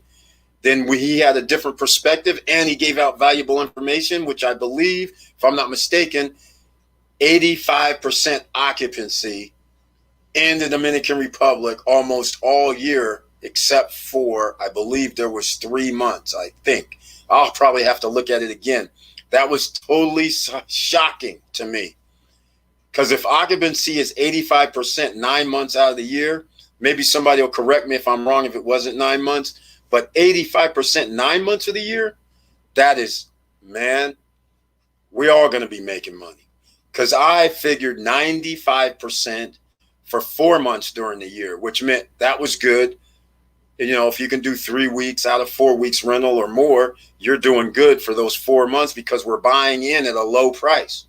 then he had a different perspective, and he gave out valuable information, which I believe, if I'm not mistaken, 85% occupancy in the Dominican Republic almost all year, except for, I believe there was 3 months, I think. I'll probably have to look at it again. That was totally shocking to me. Because if occupancy is 85% 9 months out of the year, maybe somebody will correct me if I'm wrong if it wasn't 9 months, but 85% 9 months of the year, that is, man, we're all going to be making money. Because I figured 95% for 4 months during the year, which meant that was good. You know, if you can do 3 weeks out of 4 weeks rental or more, you're doing good for those 4 months because we're buying in at a low price.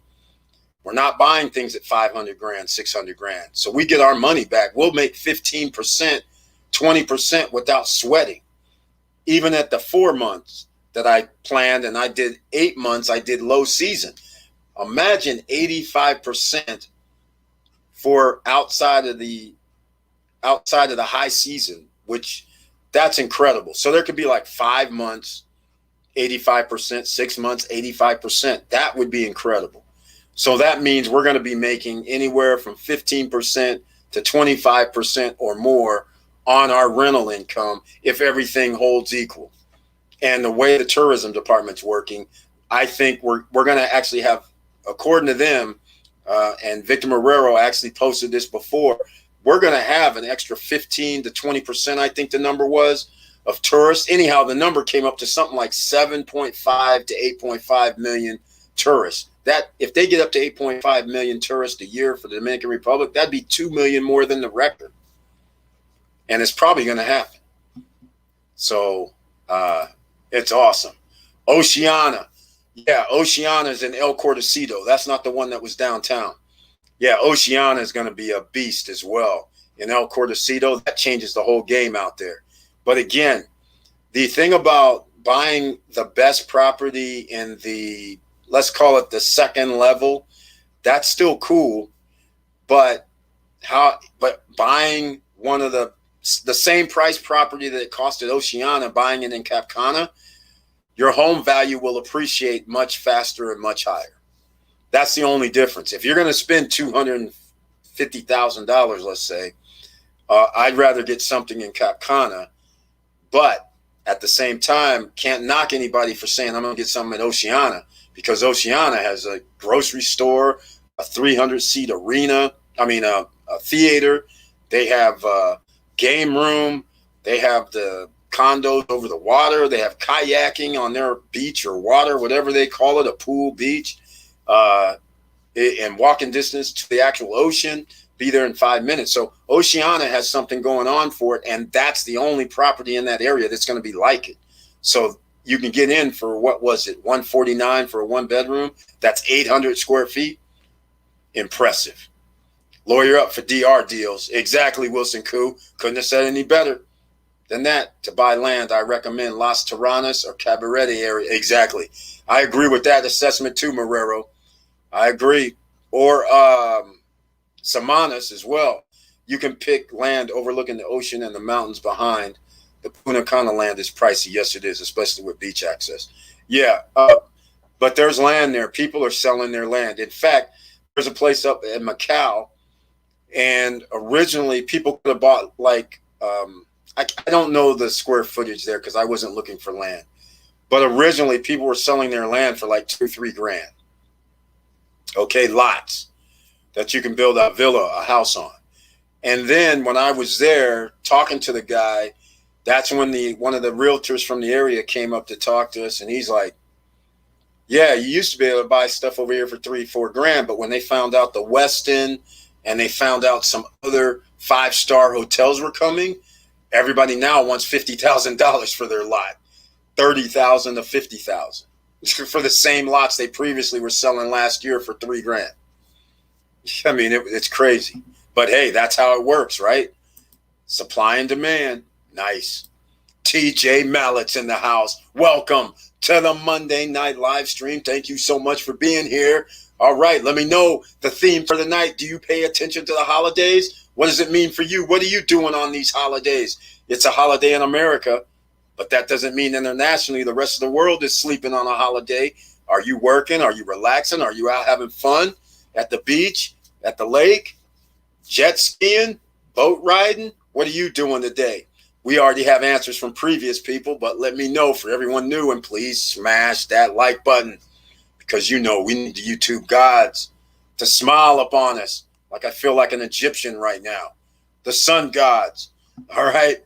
We're not buying things at 500 grand, 600 grand. So we get our money back. We'll make 15%, 20% without sweating. Even at the 4 months that I planned, and I did 8 months, I did low season. Imagine 85% for outside of the high season, which that's incredible. So there could be like 5 months, 85%, 6 months, 85%. That would be incredible. So that means we're going to be making anywhere from 15% to 25% or more on our rental income if everything holds equal. And the way the tourism department's working, I think we're going to actually have, according to them, and Victor Marrero actually posted this before, we're going to have an extra 15 to 20%, I think the number was, of tourists. Anyhow, the number came up to something like 7.5 to 8.5 million tourists. That if they get up to 8.5 million tourists a year for the Dominican Republic, that'd be 2 million more than the record. And it's probably going to happen. So it's awesome. Oceana. Yeah, Oceana is in El Cortocito. That's not the one that was downtown. Yeah, Oceana is going to be a beast as well. In El Cortocito, that changes the whole game out there. But again, the thing about buying the best property in the, let's call it the second level, that's still cool. But buying one of the same price property that it costed Oceana, buying it in Cap Cana, your home value will appreciate much faster and much higher. That's the only difference. If you're going to spend $250,000, let's say, I'd rather get something in Cap Cana, but at the same time, can't knock anybody for saying I'm going to get something at Oceana, because Oceana has a grocery store, a 300-seat arena, a theater. They have a game room. They have the condos over the water. They have kayaking on their beach or water, whatever they call it, a pool, beach. And walking distance to the actual ocean, be there in 5 minutes. So Oceana has something going on for it, and that's the only property in that area that's going to be like it. So you can get in for, what was it, $149 for a 1-bedroom? That's 800 square feet. Impressive. Lawyer up for DR deals. Exactly, Wilson Koo. Couldn't have said any better than that. To buy land, I recommend Las Terranas or Cabarete area. Exactly. I agree with that assessment too, Marrero. I agree. Or Samanas as well. You can pick land overlooking the ocean and the mountains behind. The Punta Cana land is pricey. Yes, it is, especially with beach access. Yeah, but there's land there. People are selling their land. In fact, there's a place up in Macau, and originally people could have bought like I don't know the square footage there because I wasn't looking for land. But originally, people were selling their land for like 2-3 grand. Okay, lots that you can build a villa, a house on. And then when I was there talking to the guy, that's when one of the realtors from the area came up to talk to us, and he's like, "Yeah, you used to be able to buy stuff over here for 3-4 grand, but when they found out the Westin and they found out some other 5-star hotels were coming, everybody now wants $50,000 for their lot, 30,000 to 50,000 for the same lots they previously were selling last year for 3 grand." I mean, it's crazy. But hey, that's how it works, right? Supply and demand. Nice. TJ Mallett's in the house. Welcome to the Monday night live stream. Thank you so much for being here. All right, let me know the theme for the night. Do you pay attention to the holidays? What does it mean for you? What are you doing on these holidays? It's a holiday in America, but that doesn't mean internationally the rest of the world is sleeping on a holiday. Are you working? Are you relaxing? Are you out having fun at the beach, at the lake, jet skiing, boat riding? What are you doing today? We already have answers from previous people, but let me know for everyone new, and please smash that like button because we need the YouTube gods to smile upon us like I feel like an Egyptian right now. The sun gods. All right.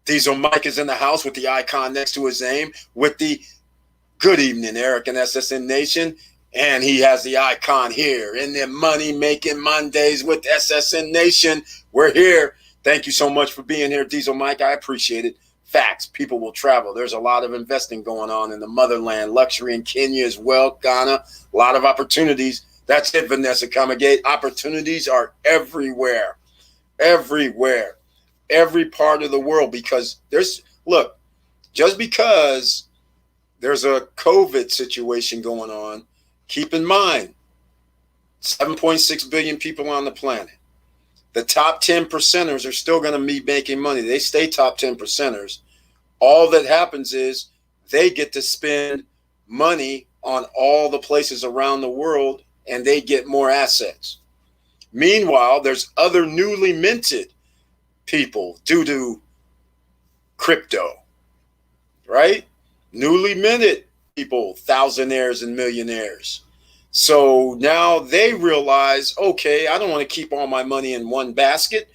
Diesel Mike is in the house with the icon next to his name with the good evening, Eric and SSN Nation. And he has the icon here in the Money Making Mondays with SSN Nation. We're here. Thank you so much for being here, Diesel Mike. I appreciate it. Facts. People will travel. There's a lot of investing going on in the motherland, luxury in Kenya as well, Ghana. A lot of opportunities. That's it, Vanessa Kamagate. Opportunities are everywhere. Everywhere. Every part of the world, because just because there's a COVID situation going on, keep in mind, 7.6 billion people on the planet. The top 10 percenters are still going to be making money. They stay top 10 percenters. All that happens is they get to spend money on all the places around the world, and they get more assets. Meanwhile, there's other newly minted people due to crypto, right? Newly minted people, thousandaires and millionaires. So now they realize, okay, I don't want to keep all my money in one basket.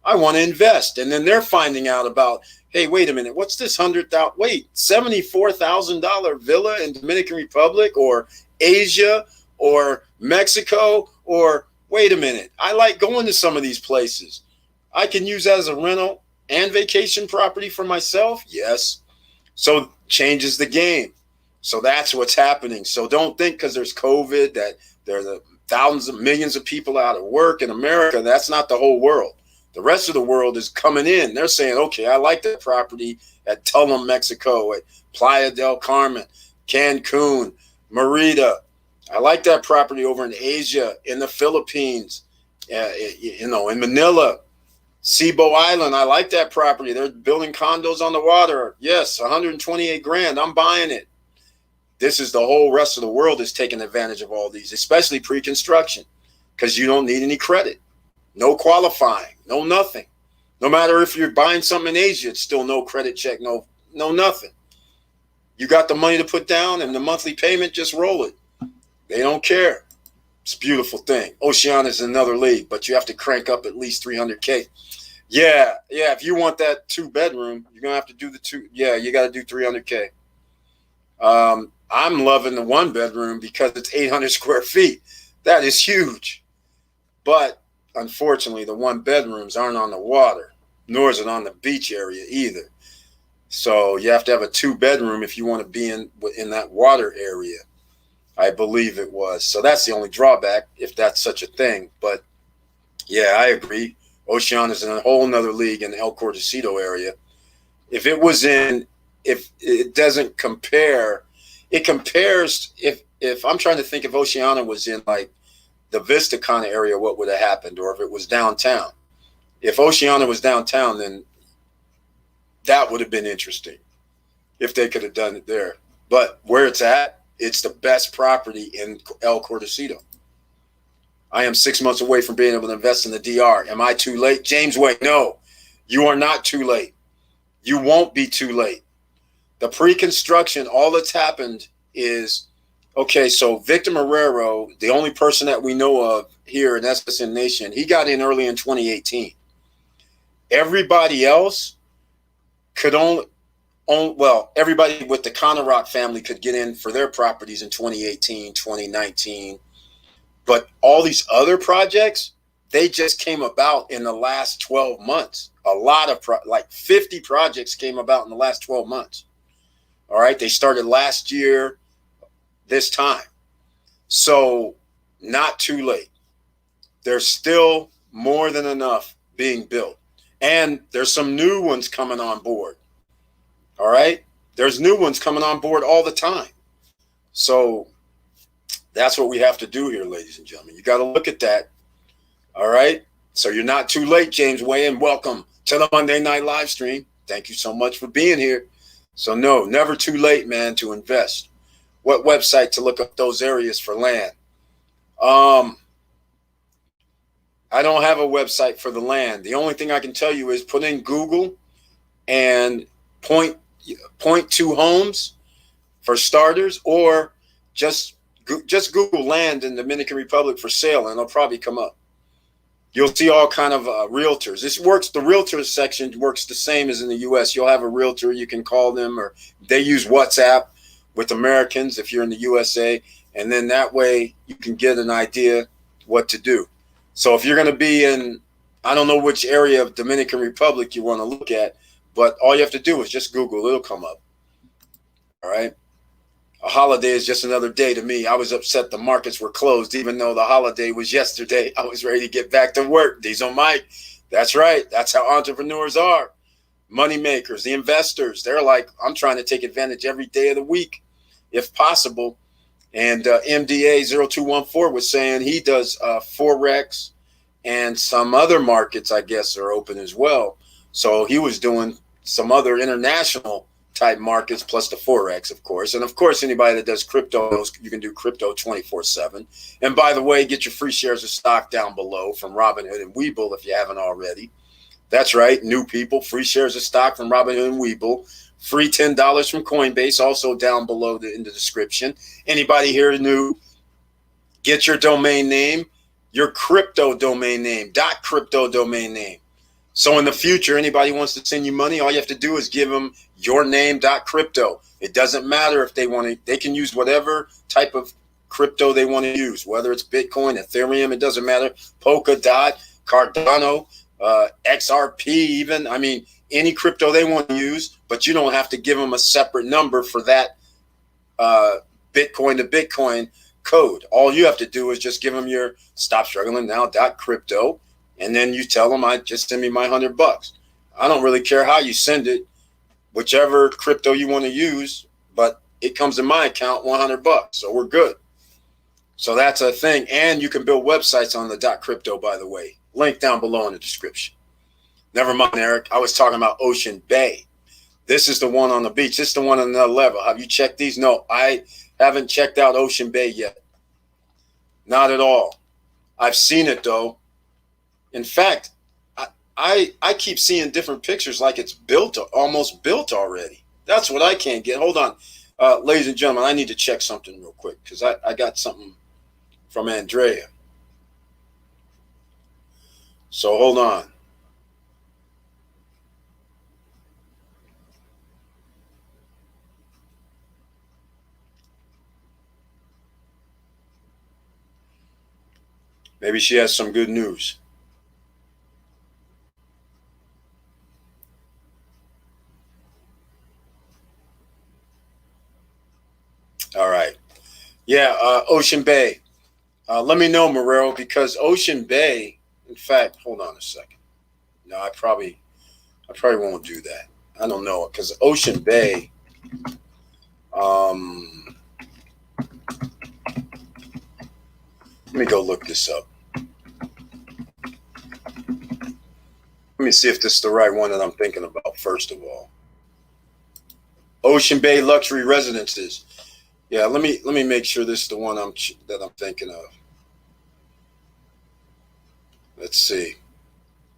I want to invest. And then they're finding out about, hey, wait a minute, what's this $74,000 villa in Dominican Republic or Asia or Mexico? Or wait a minute, I like going to some of these places. I can use that as a rental and vacation property for myself. Yes. So changes the game. So that's what's happening. So don't think because there's COVID that there's thousands of millions of people out of work in America. That's not the whole world. The rest of the world is coming in. They're saying, okay, I like that property at Tulum, Mexico, at Playa del Carmen, Cancun, Merida. I like that property over in Asia, in the Philippines, in Manila. Cebu Island, I like that property. They're building condos on the water. Yes, 128 grand. I'm buying it. This is the whole rest of the world is taking advantage of all these, especially pre-construction, because you don't need any credit, no qualifying, no nothing. No matter if you're buying something in Asia, it's still no credit check, no nothing. You got the money to put down and the monthly payment, just roll it. They don't care. It's a beautiful thing. Oceania is another league, but you have to crank up at least 300K. Yeah. If you want that 2-bedroom, you're gonna have to do the 2. Yeah, you got to do 300K. I'm loving the 1-bedroom because it's 800 square feet. That is huge. But unfortunately, the 1-bedrooms aren't on the water, nor is it on the beach area either. So you have to have a 2-bedroom if you want to be in that water area. I believe it was. So that's the only drawback, if that's such a thing. But yeah, I agree. Oceania is in a whole nother league in the El Cordacito area. If it doesn't compare, it compares. If I'm trying to think if Oceania was in like the Vista kind of area, what would have happened? Or if it was downtown. If Oceania was downtown, then that would have been interesting if they could have done it there. But where it's at, it's the best property in El Cordacito. I am 6 months away from being able to invest in the DR. Am I too late? James Wade, no, you are not too late. you won't be too late. The pre-construction, all that's happened is, okay, so Victor Marrero, the only person that we know of here in SSN Nation, he got in early in 2018. Everybody else could well, everybody with the Conarock family could get in for their properties in 2018, 2019. But all these other projects, they just came about in the last 12 months. A lot of, like 50 projects came about in the last 12 months. All right. They started last year, this time. So not too late. There's still more than enough being built. And there's some new ones coming on board. All right. There's new ones coming on board all the time. So that's what we have to do here, ladies and gentlemen. You got to look at that. All right. So you're not too late, James Way, and welcome to the Monday Night Live Stream. Thank you so much for being here. So no, never too late, man, to invest. What website to look up those areas for land? I don't have a website for the land. The only thing I can tell you is put in Google and point to homes for starters, or just Google land in Dominican Republic for sale, and it'll probably come up. You'll see all kind of realtors. This works. The realtor section works the same as in the U.S. You'll have a realtor. You can call them, or they use WhatsApp with Americans if you're in the USA, and then that way you can get an idea what to do. So if you're going to be in, I don't know which area of Dominican Republic you want to look at, but all you have to do is just Google. It'll come up. All right. A holiday is just another day to me. I was upset the markets were closed, even though the holiday was yesterday. I was ready to get back to work. Diesel Mike. That's right. That's how entrepreneurs are. Money makers, the investors. They're like, I'm trying to take advantage every day of the week, if possible. And MDA 0214 was saying he does Forex, and some other markets, I guess, are open as well. So he was doing some other international type markets plus the Forex, of course. And of course, anybody that does crypto, you can do crypto 24/7. And by the way, get your free shares of stock down below from Robinhood and Webull if you haven't already. That's right, new people, free shares of stock from Robinhood and Webull. Free $10 from Coinbase, also down below in the description. Anybody here new, get your domain name, your crypto domain name, .crypto domain name. So in the future, anybody wants to send you money, all you have to do is give them your name, .crypto. It doesn't matter if they want to, they can use whatever type of crypto they want to use, whether it's Bitcoin, Ethereum, it doesn't matter, Polkadot, Cardano, XRP even. I mean, any crypto they want to use, but you don't have to give them a separate number for that Bitcoin to Bitcoin code. All you have to do is just give them your stop struggling now .crypto, and then you tell them, I just send me my $100. I don't really care how you send it, whichever crypto you want to use, but it comes in my account $100, so we're good. So that's a thing, and you can build websites on the .crypto, by the way. Link down below in the description. Never mind, Eric. I was talking about Ocean Bay. This is the one on the beach. This is the one on another level. Have you checked these? No, I haven't checked out Ocean Bay yet. Not at all. I've seen it, though. In fact, I keep seeing different pictures like it's built, almost built already. That's what I can't get. Hold on. Ladies and gentlemen, I need to check something real quick because I got something from Andrea. So hold on. Maybe she has some good news. All right. Yeah, Ocean Bay. Let me know, Marrero, because Ocean Bay, in fact, hold on a second. No, I probably won't do that. I don't know, because Ocean Bay, let me go look this up. Let me see if this is the right one that I'm thinking about, first of all. Ocean Bay Luxury Residences. Yeah, let me make sure this is the one that I'm thinking of. Let's see.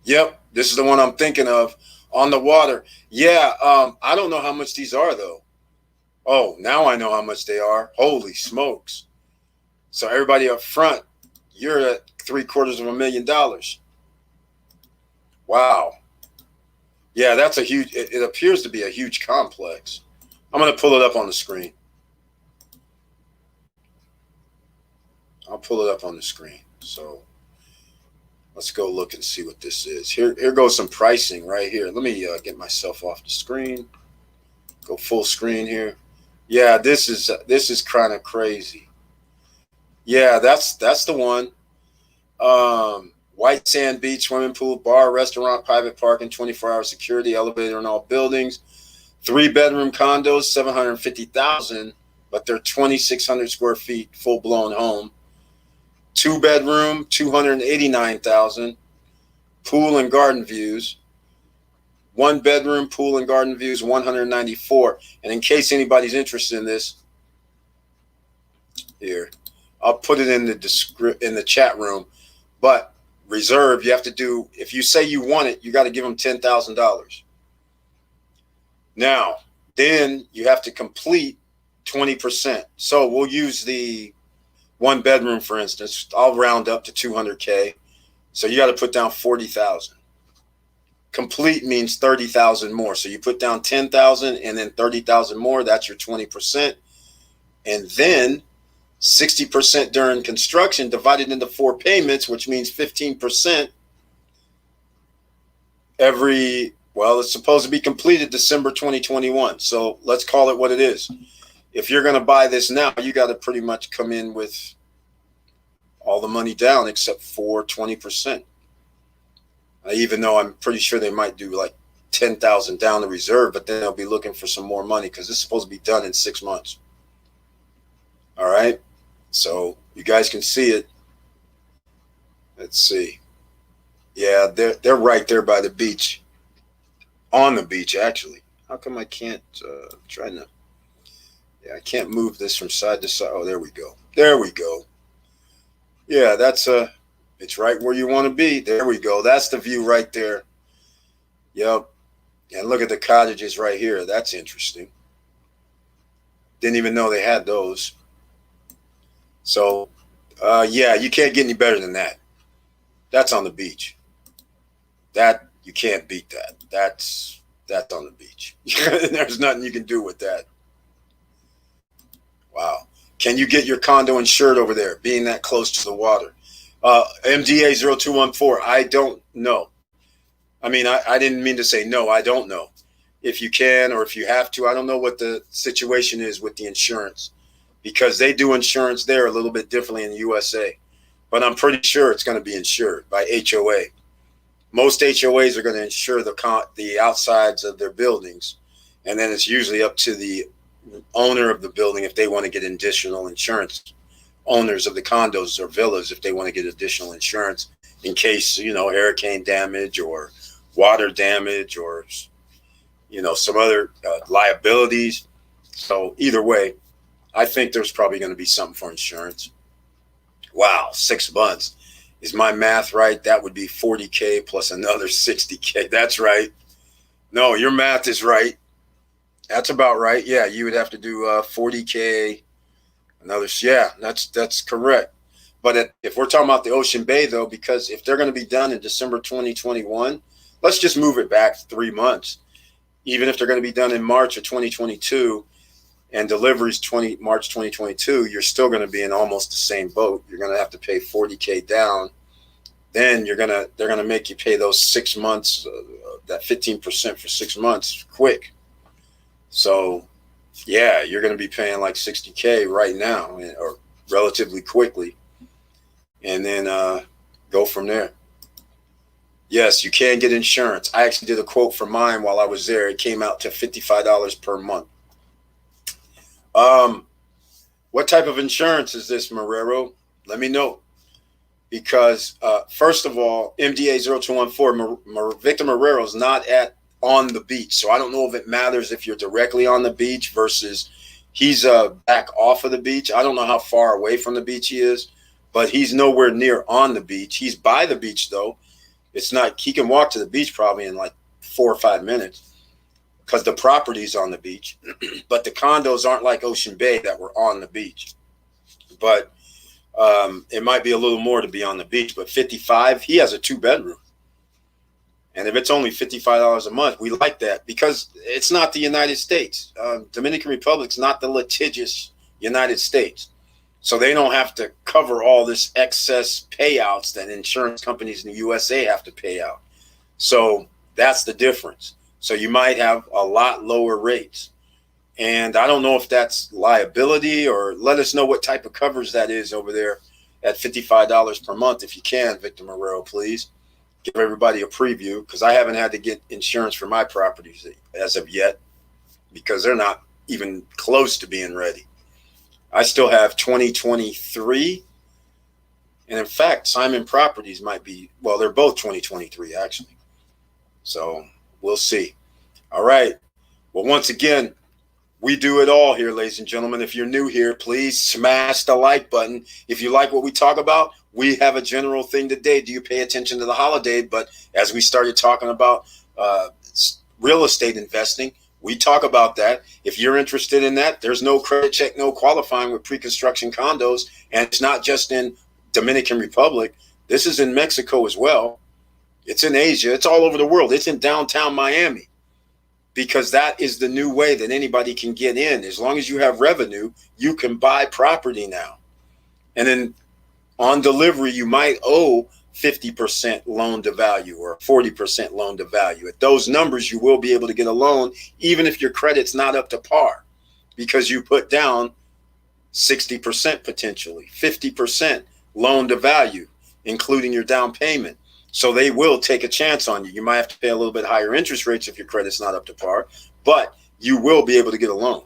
Yep, this is the one I'm thinking of On the water. Yeah. I don't know how much these are though. Oh, now I know how much they are. Holy smokes. So everybody up front, you're at $750,000. Wow. Yeah, that's a huge, it appears to be a huge complex. I'm going to pull it up on the screen. I'll pull it up on the screen. So let's go look and see what this is. Here goes some pricing right here. Let me get myself off the screen. Go full screen here. Yeah, this is kind of crazy. Yeah, that's the one. White sand beach, swimming pool, bar, restaurant, private parking, 24-hour security, elevator in all buildings. 3-bedroom condos, $750,000, but they're 2,600 square feet, full blown home. 2-bedroom, $289,000. Pool and garden views. 1-bedroom, pool and garden views, $194,000. And in case anybody's interested in this, here, I'll put it in the chat room. But reserve, you have to do, if you say you want it, you got to give them $10,000. Now, then you have to complete 20%. So we'll use the 1-bedroom, for instance. I'll round up to $200K. So you got to put down $40,000. Complete means $30,000 more. So you put down $10,000 and then $30,000 more. That's your 20%. And then 60% during construction divided into 4 payments, which means 15% it's supposed to be completed December 2021. So let's call it what it is. If you're going to buy this now, you got to pretty much come in with all the money down except for 20%. Even though I'm pretty sure they might do like 10,000 down the reserve, but then they'll be looking for some more money because it's supposed to be done in 6 months. All right. So you guys can see it. Let's see. Yeah, they're right there by the beach. On the beach, actually. How come I can't I can't move this from side to side. Oh, there we go. There we go. Yeah, it's right where you want to be. There we go. That's the view right there. Yep. And look at the cottages right here. That's interesting. Didn't even know they had those. So, yeah, you can't get any better than that. That's on the beach. That, you can't beat that. That's on the beach. There's nothing you can do with that. Wow. Can you get your condo insured over there, being that close to the water? MDA 0214, I don't know. I mean, I didn't mean to say no, I don't know. If you can or if you have to, I don't know what the situation is with the insurance, because they do insurance there a little bit differently in the USA. But I'm pretty sure it's going to be insured by HOA. Most HOAs are going to insure the outsides of their buildings, and then it's usually up to the owner of the building if they want to get additional insurance. Owners of the condos or villas, if they want to get additional insurance in case, hurricane damage or water damage or, some other liabilities. So either way, I think there's probably going to be something for insurance. Wow, 6 months. Is my math right? That would be 40K plus another 60K. That's right. No, your math is right. That's about right. Yeah, you would have to do 40K. Yeah, that's correct. But if we're talking about the Ocean Bay, though, because if they're going to be done in December 2021, let's just move it back 3 months. Even if they're going to be done in March of 2022 and deliveries March 2022, you're still going to be in almost the same boat. You're going to have to pay 40K down. Then they're going to make you pay those 6 months, that 15% for 6 months quick. So, yeah, you're going to be paying like 60K right now or relatively quickly. And then go from there. Yes, you can get insurance. I actually did a quote for mine while I was there. It came out to $55 per month. What type of insurance is this, Marrero? Let me know. Because, first of all, MDA 0214, Victor Marrero is not on the beach. So I don't know if it matters if you're directly on the beach versus he's back off of the beach. I don't know how far away from the beach he is, but he's nowhere near on the beach. He's by the beach, though. It's not, he can walk to the beach probably in like 4 or 5 minutes because the property's on the beach. But the condos aren't like Ocean Bay that were on the beach. But it might be a little more to be on the beach. But 55, he has a 2-bedroom. And if it's only $55 a month, we like that because it's not the United States. Dominican Republic's not the litigious United States. So they don't have to cover all this excess payouts that insurance companies in the USA have to pay out. So that's the difference. So you might have a lot lower rates. And I don't know if that's liability, or let us know what type of coverage that is over there at $55 per month. If you can, Victor Marrero, please give everybody a preview, because I haven't had to get insurance for my properties as of yet because they're not even close to being ready. I still have 2023. And in fact, Simon Properties might be, well, they're both 2023 actually. So we'll see. All right. Well, once again, we do it all here, ladies and gentlemen. If you're new here, please smash the like button. If you like what we talk about, we have a general thing today. Do you pay attention to the holiday? But as we started talking about real estate investing, we talk about that. If you're interested in that, there's no credit check, no qualifying with pre-construction condos. And it's not just in Dominican Republic. This is in Mexico as well. It's in Asia. It's all over the world. It's in downtown Miami. Because that is the new way that anybody can get in. As long as you have revenue, you can buy property now. And then on delivery, you might owe 50% loan to value or 40% loan to value. At those numbers, you will be able to get a loan, even if your credit's not up to par, because you put down 60% potentially, 50% loan to value, including your down payment. So they will take a chance on you. You might have to pay a little bit higher interest rates if your credit's not up to par, but you will be able to get a loan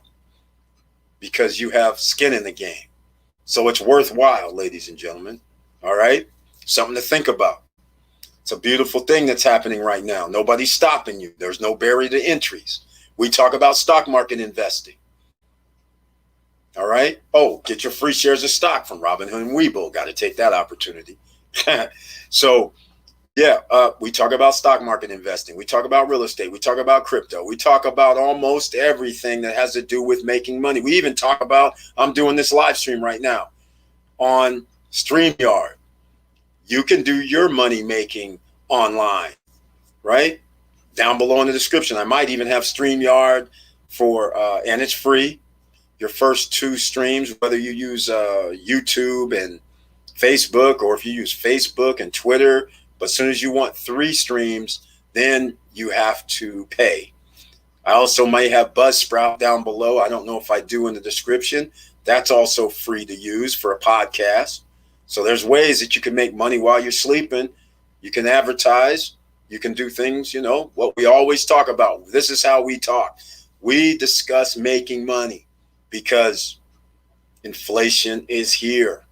because you have skin in the game. So it's worthwhile, ladies and gentlemen. All right? Something to think about. It's a beautiful thing that's happening right now. Nobody's stopping you. There's no barrier to entries. We talk about stock market investing. All right? Oh, get your free shares of stock from Robinhood and Webull. Got to take that opportunity. So, yeah, we talk about stock market investing. We talk about real estate. We talk about crypto. We talk about almost everything that has to do with making money. We even talk about, I'm doing this live stream right now on StreamYard. You can do your money making online, right? Down below in the description. I might even have StreamYard for, and it's free. Your first 2 streams, whether you use YouTube and Facebook, or if you use Facebook and Twitter. But as soon as you want 3 streams, then you have to pay. I also might have Buzzsprout down below. I don't know if I do in the description. That's also free to use for a podcast. So there's ways that you can make money while you're sleeping. You can advertise. You can do things, you know, what we always talk about. This is how we talk. We discuss making money because inflation is here.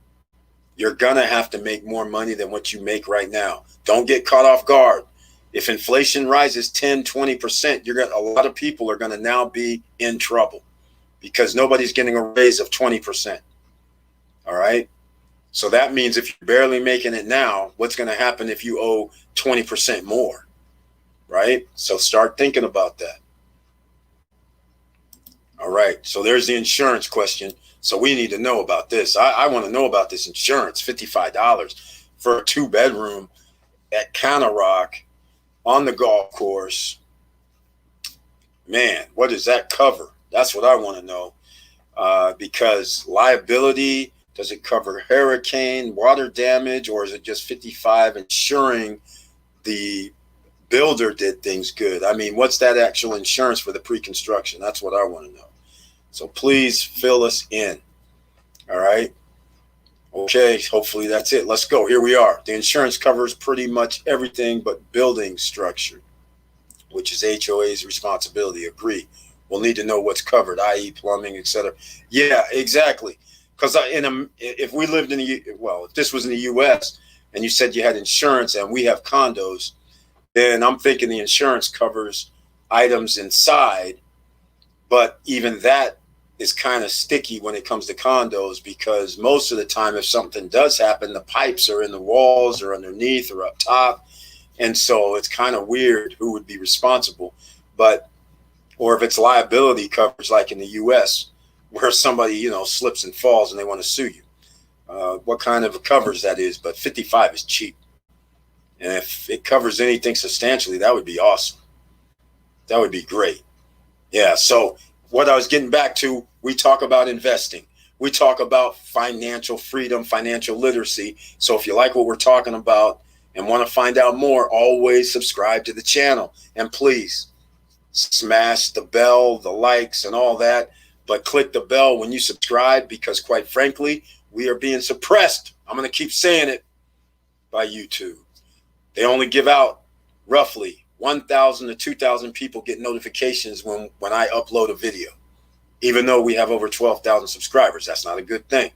You're going to have to make more money than what you make right now. Don't get caught off guard. If inflation rises 10, 20%, a lot of people are going to now be in trouble because nobody's getting a raise of 20%. All right. So that means if you're barely making it now, what's going to happen if you owe 20% more? Right. So start thinking about that. All right. So there's the insurance question. So we need to know about this. I want to know about this insurance, $55 for a 2-bedroom at Canarock on the golf course. Man, what does that cover? That's what I want to know. Because liability, does it cover hurricane, water damage, or is it just 55 ensuring the builder did things good? I mean, what's that actual insurance for the pre-construction? That's what I want to know. So please fill us in. All right. Okay. Hopefully that's it. Let's go. Here we are. The insurance covers pretty much everything but building structure, which is HOA's responsibility. Agree. We'll need to know what's covered, i.e. plumbing, etc. Yeah, exactly. Because if we lived in if this was in the U.S. and you said you had insurance and we have condos, then I'm thinking the insurance covers items inside. But even that is kind of sticky when it comes to condos, because most of the time, if something does happen, the pipes are in the walls or underneath or up top. And so it's kind of weird who would be responsible, but, or if it's liability coverage like in the US where somebody, slips and falls and they want to sue you. What kind of coverage that is, but 55 is cheap. And if it covers anything substantially, that would be awesome. That would be great. Yeah. So what I was getting back to, we talk about investing. We talk about financial freedom, financial literacy. So if you like what we're talking about and want to find out more, always subscribe to the channel. And please smash the bell, the likes and all that. But click the bell when you subscribe, because quite frankly, we are being suppressed. I'm going to keep saying it, by YouTube. They only give out roughly 1,000 to 2,000 people get notifications when I upload a video, even though we have over 12,000 subscribers. That's not a good thing,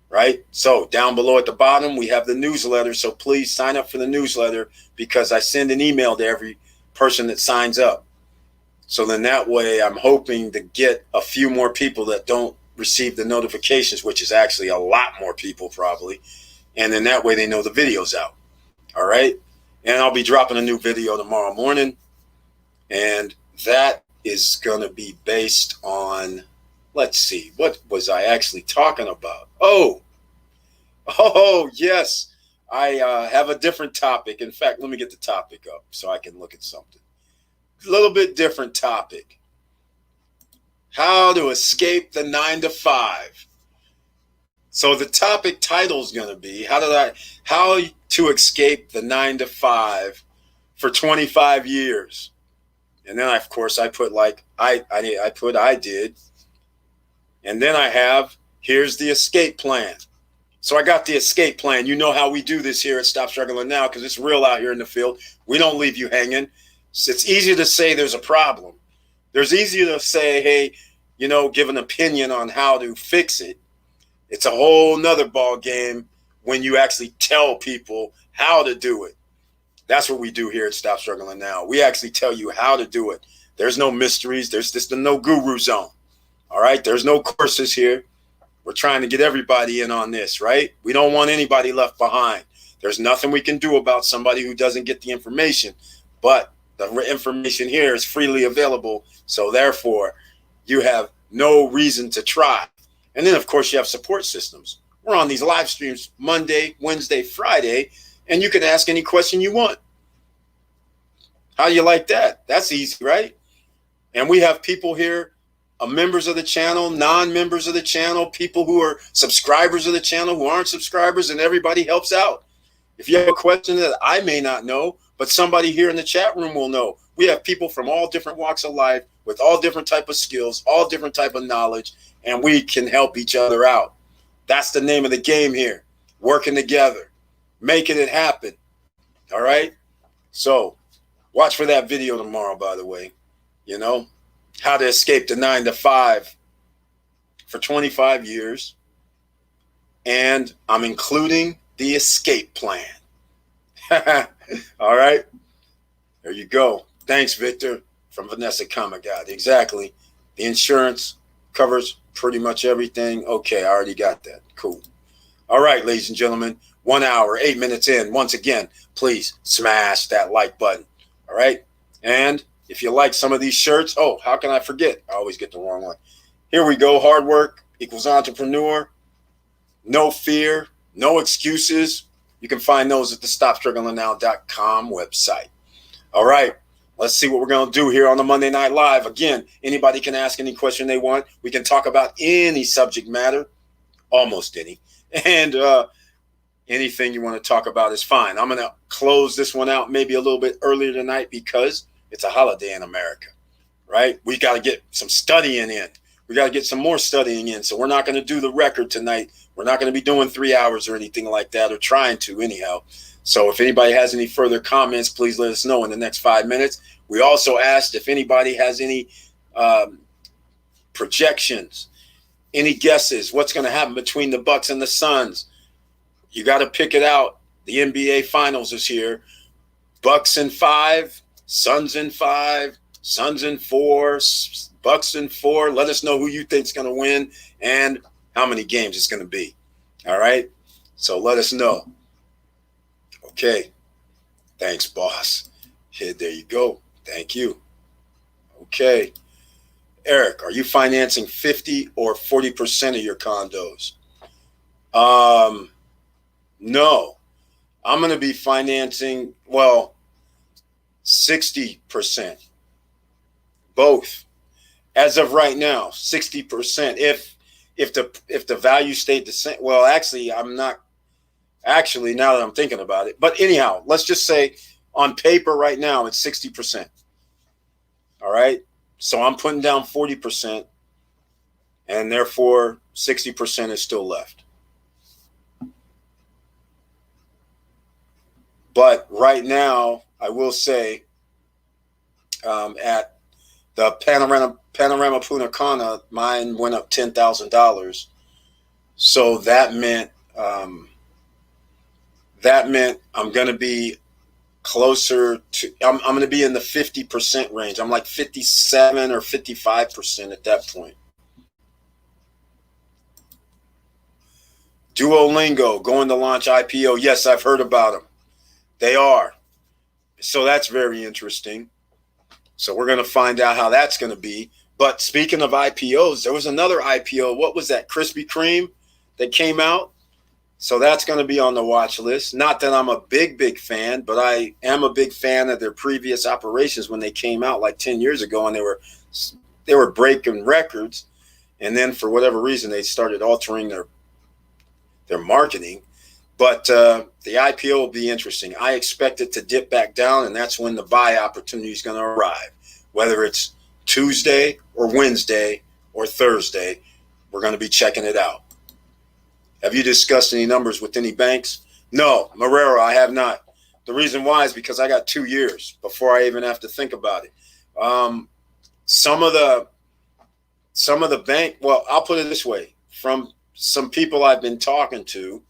right? So down below at the bottom, we have the newsletter. So please sign up for the newsletter, because I send an email to every person that signs up. So then that way I'm hoping to get a few more people that don't receive the notifications, which is actually a lot more people probably. And then that way they know the video's out. All right. And I'll be dropping a new video tomorrow morning. And that is going to be based on, let's see, what was I actually talking about? Oh, yes. I have a different topic. In fact, let me get the topic up so I can look at something. A little bit different topic. How to escape the 9-to-5. So the topic title is going to be how to escape the 9-to-5 for 25 years. And then of course I put like I did. And then I have, here's the escape plan. So I got the escape plan. You know how we do this here at Stop Struggling Now, because it's real out here in the field. We don't leave you hanging. It's easy to say there's a problem. There's easier to say, hey, give an opinion on how to fix it. It's a whole nother ball game when you actually tell people how to do it. That's what we do here at Stop Struggling Now. We actually tell you how to do it. There's no mysteries. There's just no guru zone. All right. There's no courses here. We're trying to get everybody in on this, right? We don't want anybody left behind. There's nothing we can do about somebody who doesn't get the information, but the information here is freely available. So therefore, you have no reason to try. And then, of course, you have support systems. We're on these live streams Monday, Wednesday, Friday, and you can ask any question you want. How do you like that? That's easy, right? And we have people here, members of the channel, non-members of the channel, people who are subscribers of the channel, who aren't subscribers, and everybody helps out. If you have a question that I may not know, but somebody here in the chat room will know. We have people from all different walks of life with all different type of skills, all different type of knowledge, and we can help each other out. That's the name of the game here. Working together, making it happen. All right. So watch for that video tomorrow, by the way. How to escape the 9-to-5 for 25 years. And I'm including the escape plan. All right. There you go. Thanks, Victor, from Vanessa Kamagad. Exactly. The insurance covers pretty much everything. Okay, I already got that. Cool. All right, ladies and gentlemen, 1 hour, 8 minutes in. Once again, please smash that like button. All right. And if you like some of these shirts, oh, how can I forget? I always get the wrong one. Here we go. Hard work equals entrepreneur. No fear, no excuses. You can find those at the StopStrugglingNow.com website. All right. Let's see what we're going to do here on the Monday Night Live. Again, anybody can ask any question they want. We can talk about any subject matter, almost any. And anything you want to talk about is fine. I'm going to close this one out maybe a little bit earlier tonight because it's a holiday in America, right? We got to get some studying in. We got to get some more studying in. So we're not going to do the record tonight. We're not going to be doing 3 hours or anything like that, or trying to anyhow. So if anybody has any further comments, please let us know in the next 5 minutes. We also asked if anybody has any projections, any guesses, what's going to happen between the Bucks and the Suns. You got to pick it out. The NBA Finals is here. Bucks in 5, Suns in 5, Suns in 4, Bucks in 4. Let us know who you think is going to win and how many games it's going to be. All right. So let us know. Okay. Thanks, boss. Here, there you go. Thank you. Okay. Eric, are you financing 50 or 40% of your condos? No. I'm going to be financing, well, 60%. Both. As of right now, 60%. If the value stayed the same, well, actually, I'm not. Actually, now that I'm thinking about it, but anyhow, let's just say on paper right now it's 60%. All right, so I'm putting down 40%, and therefore 60% is still left. But right now, I will say, at the Panorama Punta Cana, mine went up $10,000. So that meant I'm going to be closer to. I'm going to be in the 50% range. I'm like 57 or 55% at that point. Duolingo going to launch IPO. Yes, I've heard about them. They are. So that's very interesting. So we're going to find out how that's going to be. But speaking of IPOs, there was another IPO. What was that? Krispy Kreme that came out. So that's going to be on the watch list. Not that I'm a big fan, but I am a big fan of their previous operations when they came out like 10 years ago, and they were breaking records. And then for whatever reason, they started altering their marketing. But the IPO will be interesting. I expect it to dip back down, and that's when the buy opportunity is going to arrive. Whether it's Tuesday or Wednesday or Thursday, we're going to be checking it out. Have you discussed any numbers with any banks? No, Marrero, I have not. The reason why is because I got 2 years before I even have to think about it. Some of the bank, well, I'll put it this way. From some people I've been talking to,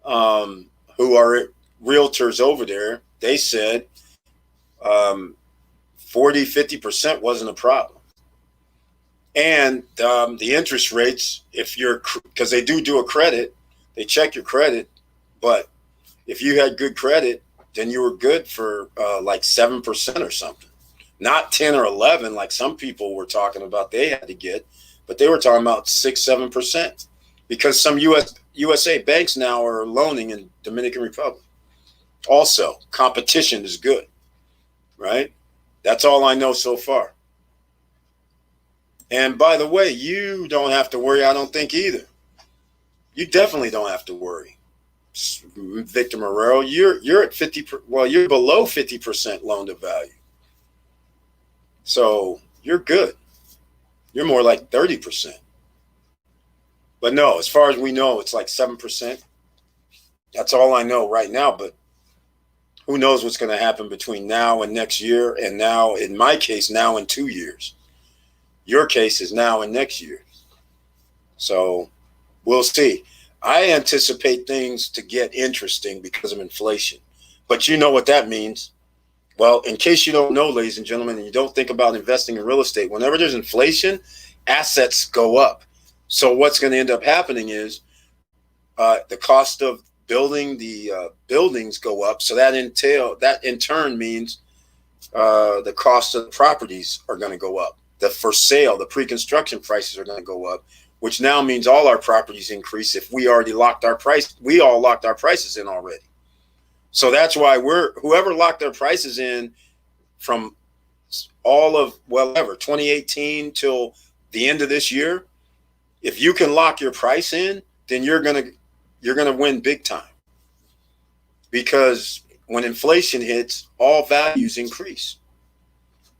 who are realtors over there, they said 40-50% wasn't a problem. And the interest rates, because they do a credit, they check your credit, but if you had good credit, then you were good for like 7% or something. Not 10 or 11 like some people were talking about they had to get, but they were talking about 6-7%, because some USA banks now are loaning in Dominican Republic. Also, competition is good, right? That's all I know so far. And by the way, you don't have to worry, I don't think either. You definitely don't have to worry. Victor Marrero, you're at 50, well, you're below 50% loan to value. So you're good. You're more like 30%. But no, as far as we know, it's like 7%. That's all I know right now, but who knows what's going to happen between now and next year, and now, in my case, now and 2 years. Your case is now and next year. So we'll see. I anticipate things to get interesting because of inflation. But you know what that means. Well, in case you don't know, ladies and gentlemen, and you don't think about investing in real estate, whenever there's inflation, assets go up. So what's going to end up happening is the cost of building the buildings go up. So that in turn means the cost of the properties are going to go up. The for sale, the pre-construction prices are going to go up, which now means all our properties increase if we already locked our price. We all locked our prices in already. So that's why whoever locked their prices in from all of, well, ever 2018 till the end of this year, if you can lock your price in, then you're gonna win big time. Because when inflation hits, all values increase.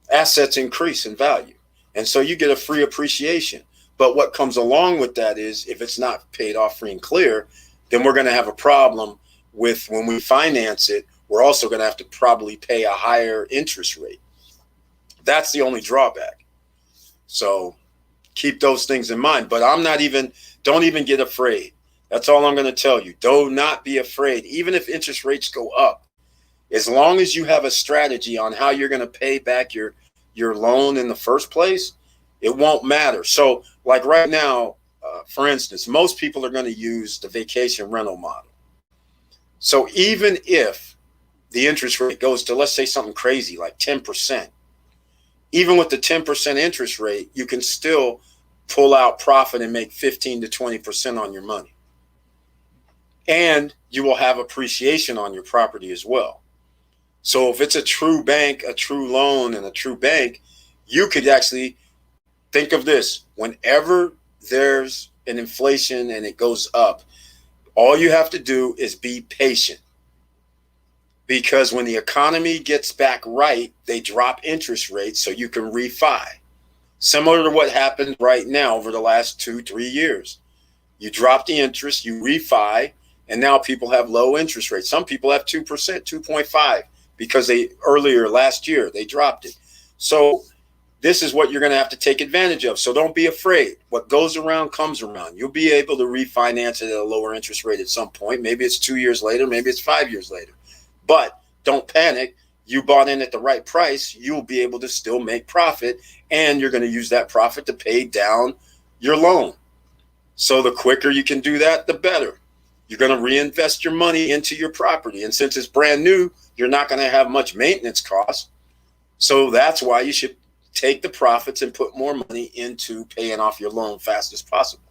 Assets increase in value. And so you get a free appreciation. But what comes along with that is, if it's not paid off free and clear, then we're going to have a problem with, when we finance it, we're also going to have to probably pay a higher interest rate. That's the only drawback. So keep those things in mind. But don't even get afraid. That's all I'm going to tell you. Do not be afraid. Even if interest rates go up, as long as you have a strategy on how you're going to pay back your loan in the first place, it won't matter. So like right now, for instance, most people are going to use the vacation rental model. So even if the interest rate goes to, let's say, something crazy like 10%. Even with the 10% interest rate, you can still pull out profit and make 15 to 20% on your money. And you will have appreciation on your property as well. So if it's a true bank, a true loan, and a true bank, you could actually think of this. Whenever there's an inflation and it goes up, all you have to do is be patient. Because when the economy gets back right, they drop interest rates so you can refi. Similar to what happened right now over the last 2-3 years. You drop the interest, you refi, and now people have low interest rates. Some people have 2%, 2.5%, because earlier last year they dropped it. So this is what you're going to have to take advantage of. So don't be afraid. What goes around comes around. You'll be able to refinance it at a lower interest rate at some point. Maybe it's 2 years later, maybe it's 5 years later. But don't panic. You bought in at the right price. You'll be able to still make profit, and you're going to use that profit to pay down your loan. So the quicker you can do that, the better. You're going to reinvest your money into your property. And since it's brand new, you're not going to have much maintenance costs. So that's why you should take the profits and put more money into paying off your loan fast as possible.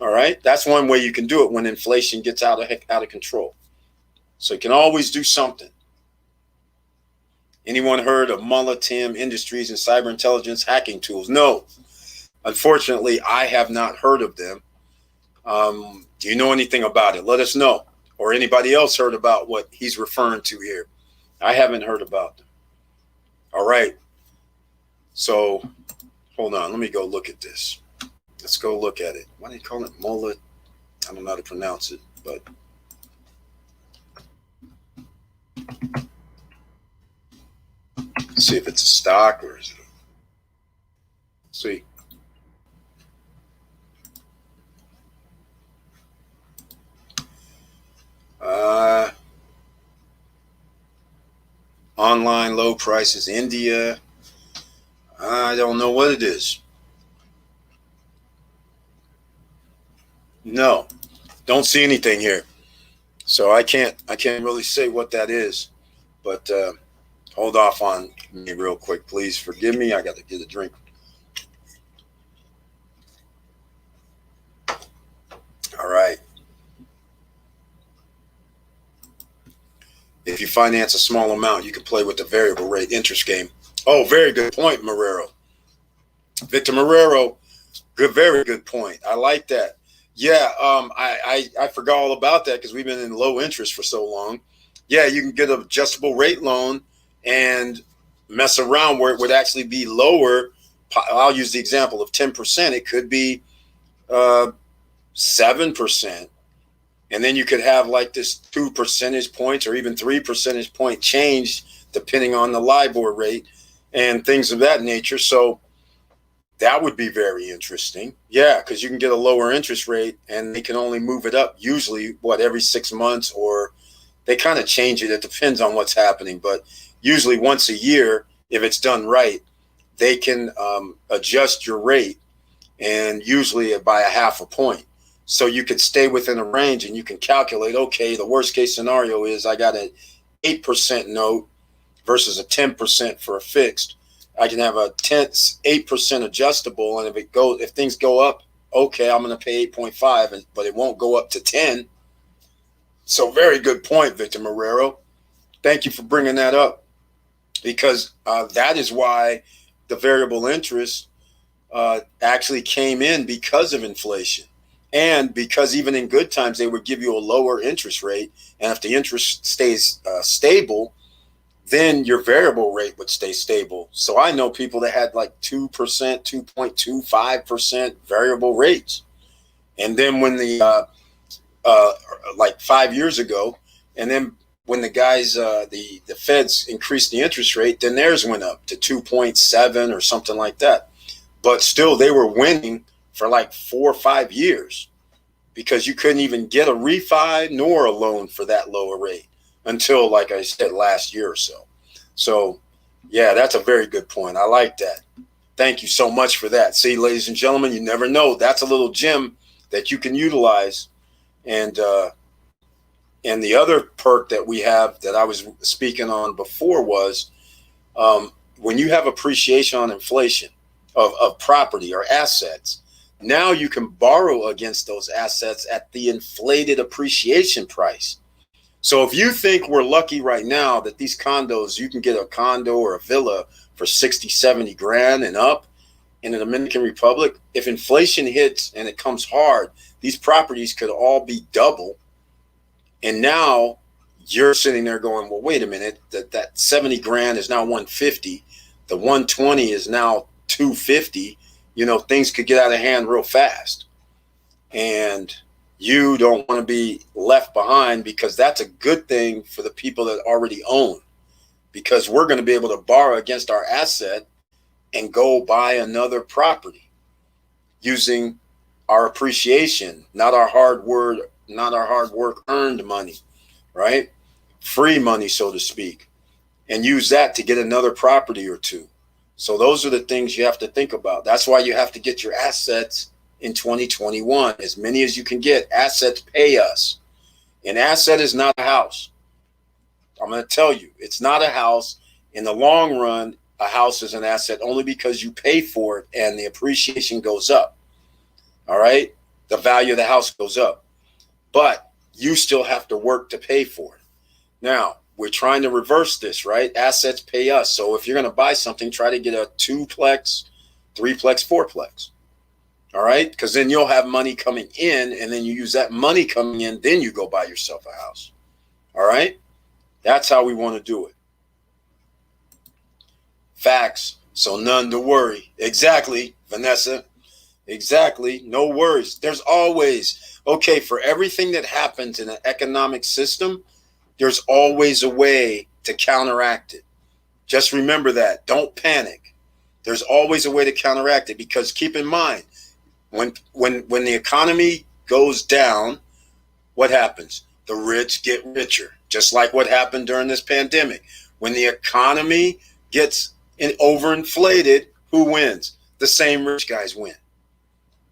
All right. That's one way you can do it when inflation gets out of control. So you can always do something. Anyone heard of Mullah Tim Industries and Cyber Intelligence hacking tools? No. Unfortunately, I have not heard of them. Do you know anything about it? Let us know. Or anybody else heard about what he's referring to here? I haven't heard about them. All right. So hold on. Let me go look at this. Let's go look at it. Why do you call it Mullah? I don't know how to pronounce it, but let's see if it's a stock or is it see. Online low prices, India. I don't know what it is. No, don't see anything here. So I can't really say what that is. But hold off on me real quick, please. Forgive me. I got to get a drink. All right. If you finance a small amount, you can play with the variable rate interest game. Oh, very good point, Marrero. Victor Marrero, very good point. I like that. Yeah, I forgot all about that because we've been in low interest for so long. Yeah, you can get an adjustable rate loan and mess around where it would actually be lower. I'll use the example of 10%. It could be 7%. And then you could have like this 2 percentage points or even 3 percentage point change depending on the LIBOR rate and things of that nature. So that would be very interesting. Yeah, because you can get a lower interest rate and they can only move it up usually, every 6 months, or they kind of change it. It depends on what's happening. But usually once a year, if it's done right, they can adjust your rate, and usually by a half a point. So you could stay within a range and you can calculate, okay, the worst case scenario is I got an 8% note versus a 10% for a fixed. I can have a 8% adjustable, and if things go up, okay, I'm going to pay 8.5, but it won't go up to 10. So very good point, Victor Marrero. Thank you for bringing that up, because that is why the variable interest actually came in because of inflation. And because even in good times, they would give you a lower interest rate. And if the interest stays stable, then your variable rate would stay stable. So I know people that had like 2%, 2.25% variable rates. And then when like 5 years ago, and then when the guys, the feds increased the interest rate, then theirs went up to 2.7 or something like that. But still, they were winning for like 4 or 5 years because you couldn't even get a refi nor a loan for that lower rate until, like I said, last year or so. So, yeah, that's a very good point. I like that. Thank you so much for that. See, ladies and gentlemen, you never know. That's a little gem that you can utilize. And And the other perk that we have that I was speaking on before was when you have appreciation on inflation of property or assets, now you can borrow against those assets at the inflated appreciation price. So if you think we're lucky right now that these condos, you can get a condo or a villa for 60, 70 grand and up in the Dominican Republic, if inflation hits and it comes hard, these properties could all be double. And now you're sitting there going, well, wait a minute, that 70 grand is now 150. The 120 is now 250. You know, things could get out of hand real fast. And you don't want to be left behind, because that's a good thing for the people that already own, because we're going to be able to borrow against our asset and go buy another property using our appreciation, not our hard work earned money, right? Free money, so to speak, and use that to get another property or two. So those are the things you have to think about. That's why you have to get your assets in 2021, as many as you can get. Assets pay us. An asset is not a house. I'm going to tell you, it's not a house. In the long run, a house is an asset only because you pay for it and the appreciation goes up. All right? The value of the house goes up. But you still have to work to pay for it. Now, we're trying to reverse this, right? Assets pay us. So if you're going to buy something, try to get a 2-plex, 3-plex, 4-plex. All right? Because then you'll have money coming in, and then you use that money coming in, then you go buy yourself a house. All right? That's how we want to do it. Facts. So none to worry. Exactly, Vanessa. Exactly. No worries. There's always, okay, for everything that happens in an economic system, there's always a way to counteract it. Just remember that. Don't panic. There's always a way to counteract it, because keep in mind, when the economy goes down, what happens? The rich get richer, just like what happened during this pandemic. When the economy gets overinflated, who wins? The same rich guys win.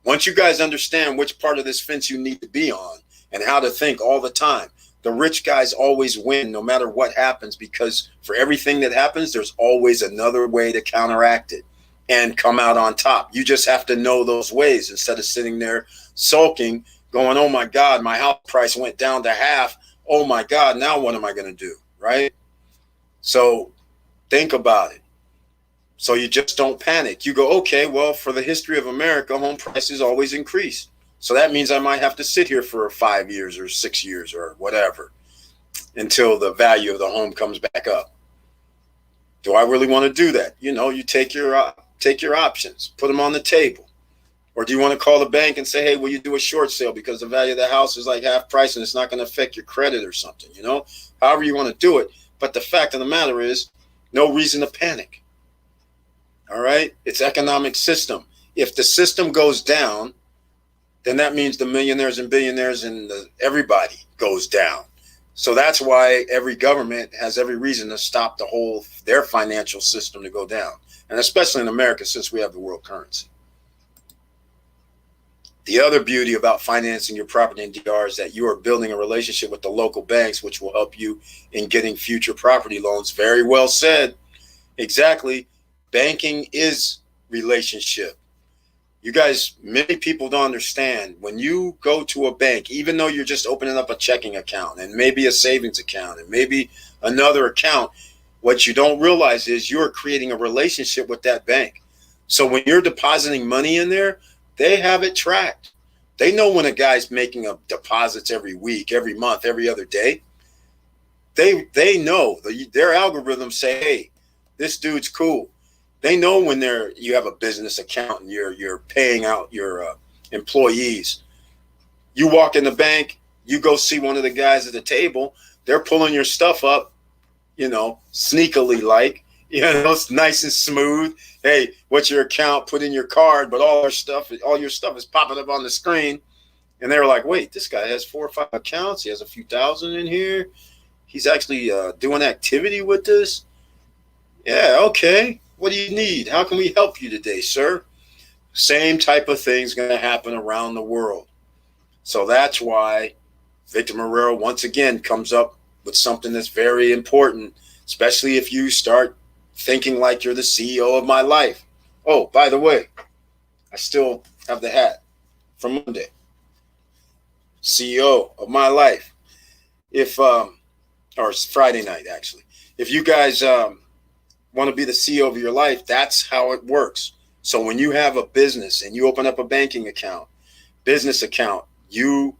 Once you guys understand which part of this fence you need to be on and how to think all the time, the rich guys always win no matter what happens, because for everything that happens, there's always another way to counteract it and come out on top. You just have to know those ways instead of sitting there sulking, going, oh my God, my house price went down to half. Oh my God, now what am I going to do? Right? So think about it. So you just don't panic. You go, okay, well, for the history of America, home prices always increase. So that means I might have to sit here for 5 years or 6 years or whatever until the value of the home comes back up. Do I really want to do that? You know, you take your options, put them on the table. Or do you want to call the bank and say, hey, will you do a short sale because the value of the house is like half price and it's not going to affect your credit or something, you know? However you want to do it. But the fact of the matter is, no reason to panic. All right? It's economic system. If the system goes down, then that means the millionaires and billionaires and everybody goes down. So that's why every government has every reason to stop their financial system to go down. And especially in America, since we have the world currency. The other beauty about financing your property in DR is that you are building a relationship with the local banks, which will help you in getting future property loans. Very well said. Exactly. Banking is relationship. You guys, many people don't understand. When you go to a bank, even though you're just opening up a checking account and maybe a savings account and maybe another account, what you don't realize is you're creating a relationship with that bank. So when you're depositing money in there, they have it tracked. They know when a guy's making up deposits every week, every month, every other day. They know. Their algorithms say, hey, this dude's cool. They know when you have a business account and you're paying out your employees. You walk in the bank, you go see one of the guys at the table, they're pulling your stuff up, you know, sneakily like, you know, it's nice and smooth. Hey, what's your account? Put in your card, but all your stuff is popping up on the screen. And they were like, wait, this guy has 4 or 5 accounts. He has a few thousand in here. He's actually doing activity with this. Yeah, okay. What do you need? How can we help you today, sir? Same type of thing's going to happen around the world. So that's why Victor Marrero once again comes up with something that's very important, especially if you start thinking like you're the CEO of my life. Oh, by the way, I still have the hat from Monday. CEO of my life. If or it's Friday night actually. If you guys want to be the CEO of your life, that's how it works. So when you have a business and you open up a banking account, business account, you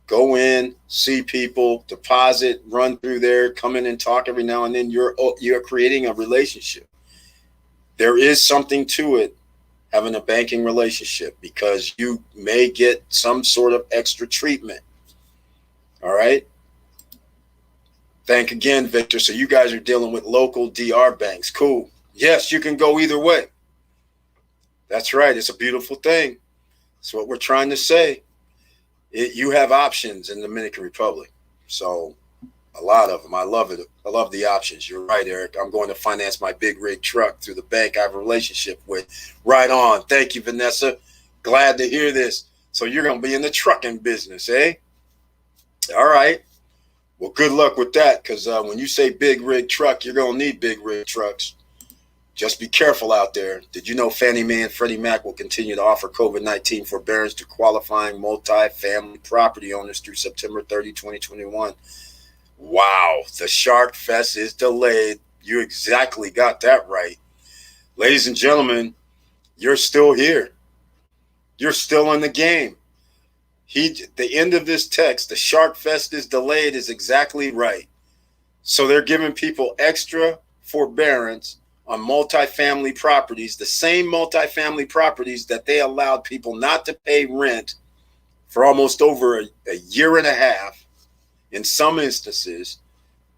go in, see people, deposit, run through there, come in and talk every now and then. You're creating a relationship. There is something to it, having a banking relationship, because you may get some sort of extra treatment. All right. Thank again, Victor. So you guys are dealing with local DR banks. Cool. Yes, you can go either way. That's right. It's a beautiful thing. That's what we're trying to say. You have options in the Dominican Republic. So a lot of them. I love it. I love the options. You're right, Eric. I'm going to finance my big rig truck through the bank I have a relationship with. Right on. Thank you, Vanessa. Glad to hear this. So you're going to be in the trucking business, eh? All right. Well, good luck with that, because when you say big rig truck, you're going to need big rig trucks. Just be careful out there. Did you know Fannie Mae and Freddie Mac will continue to offer COVID-19 forbearance to qualifying multi-family property owners through September 30, 2021? Wow, the Shark Fest is delayed. You exactly got that right. Ladies and gentlemen, you're still here. You're still in the game. The end of this text, the Shark Fest is delayed, is exactly right. So they're giving people extra forbearance on multifamily properties, the same multifamily properties that they allowed people not to pay rent for almost over a year and a half, in some instances,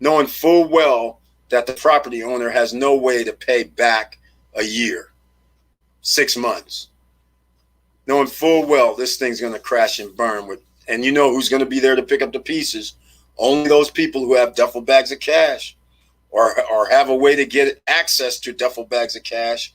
knowing full well that the property owner has no way to pay back a year, 6 months. Knowing full well this thing's going to crash and burn and you know who's going to be there to pick up the pieces? Only those people who have duffel bags of cash or have a way to get access to duffel bags of cash.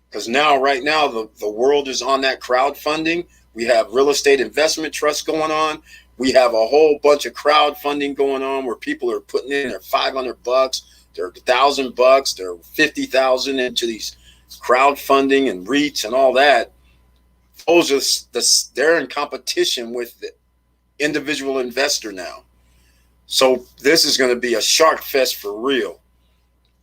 Because right now, the world is on that crowdfunding. We have real estate investment trusts going on. We have a whole bunch of crowdfunding going on where people are putting in their $500, their $1,000, their $50,000 into these crowdfunding and REITs and all that. They're in competition with the individual investor now. So this is going to be a Shark Fest for real.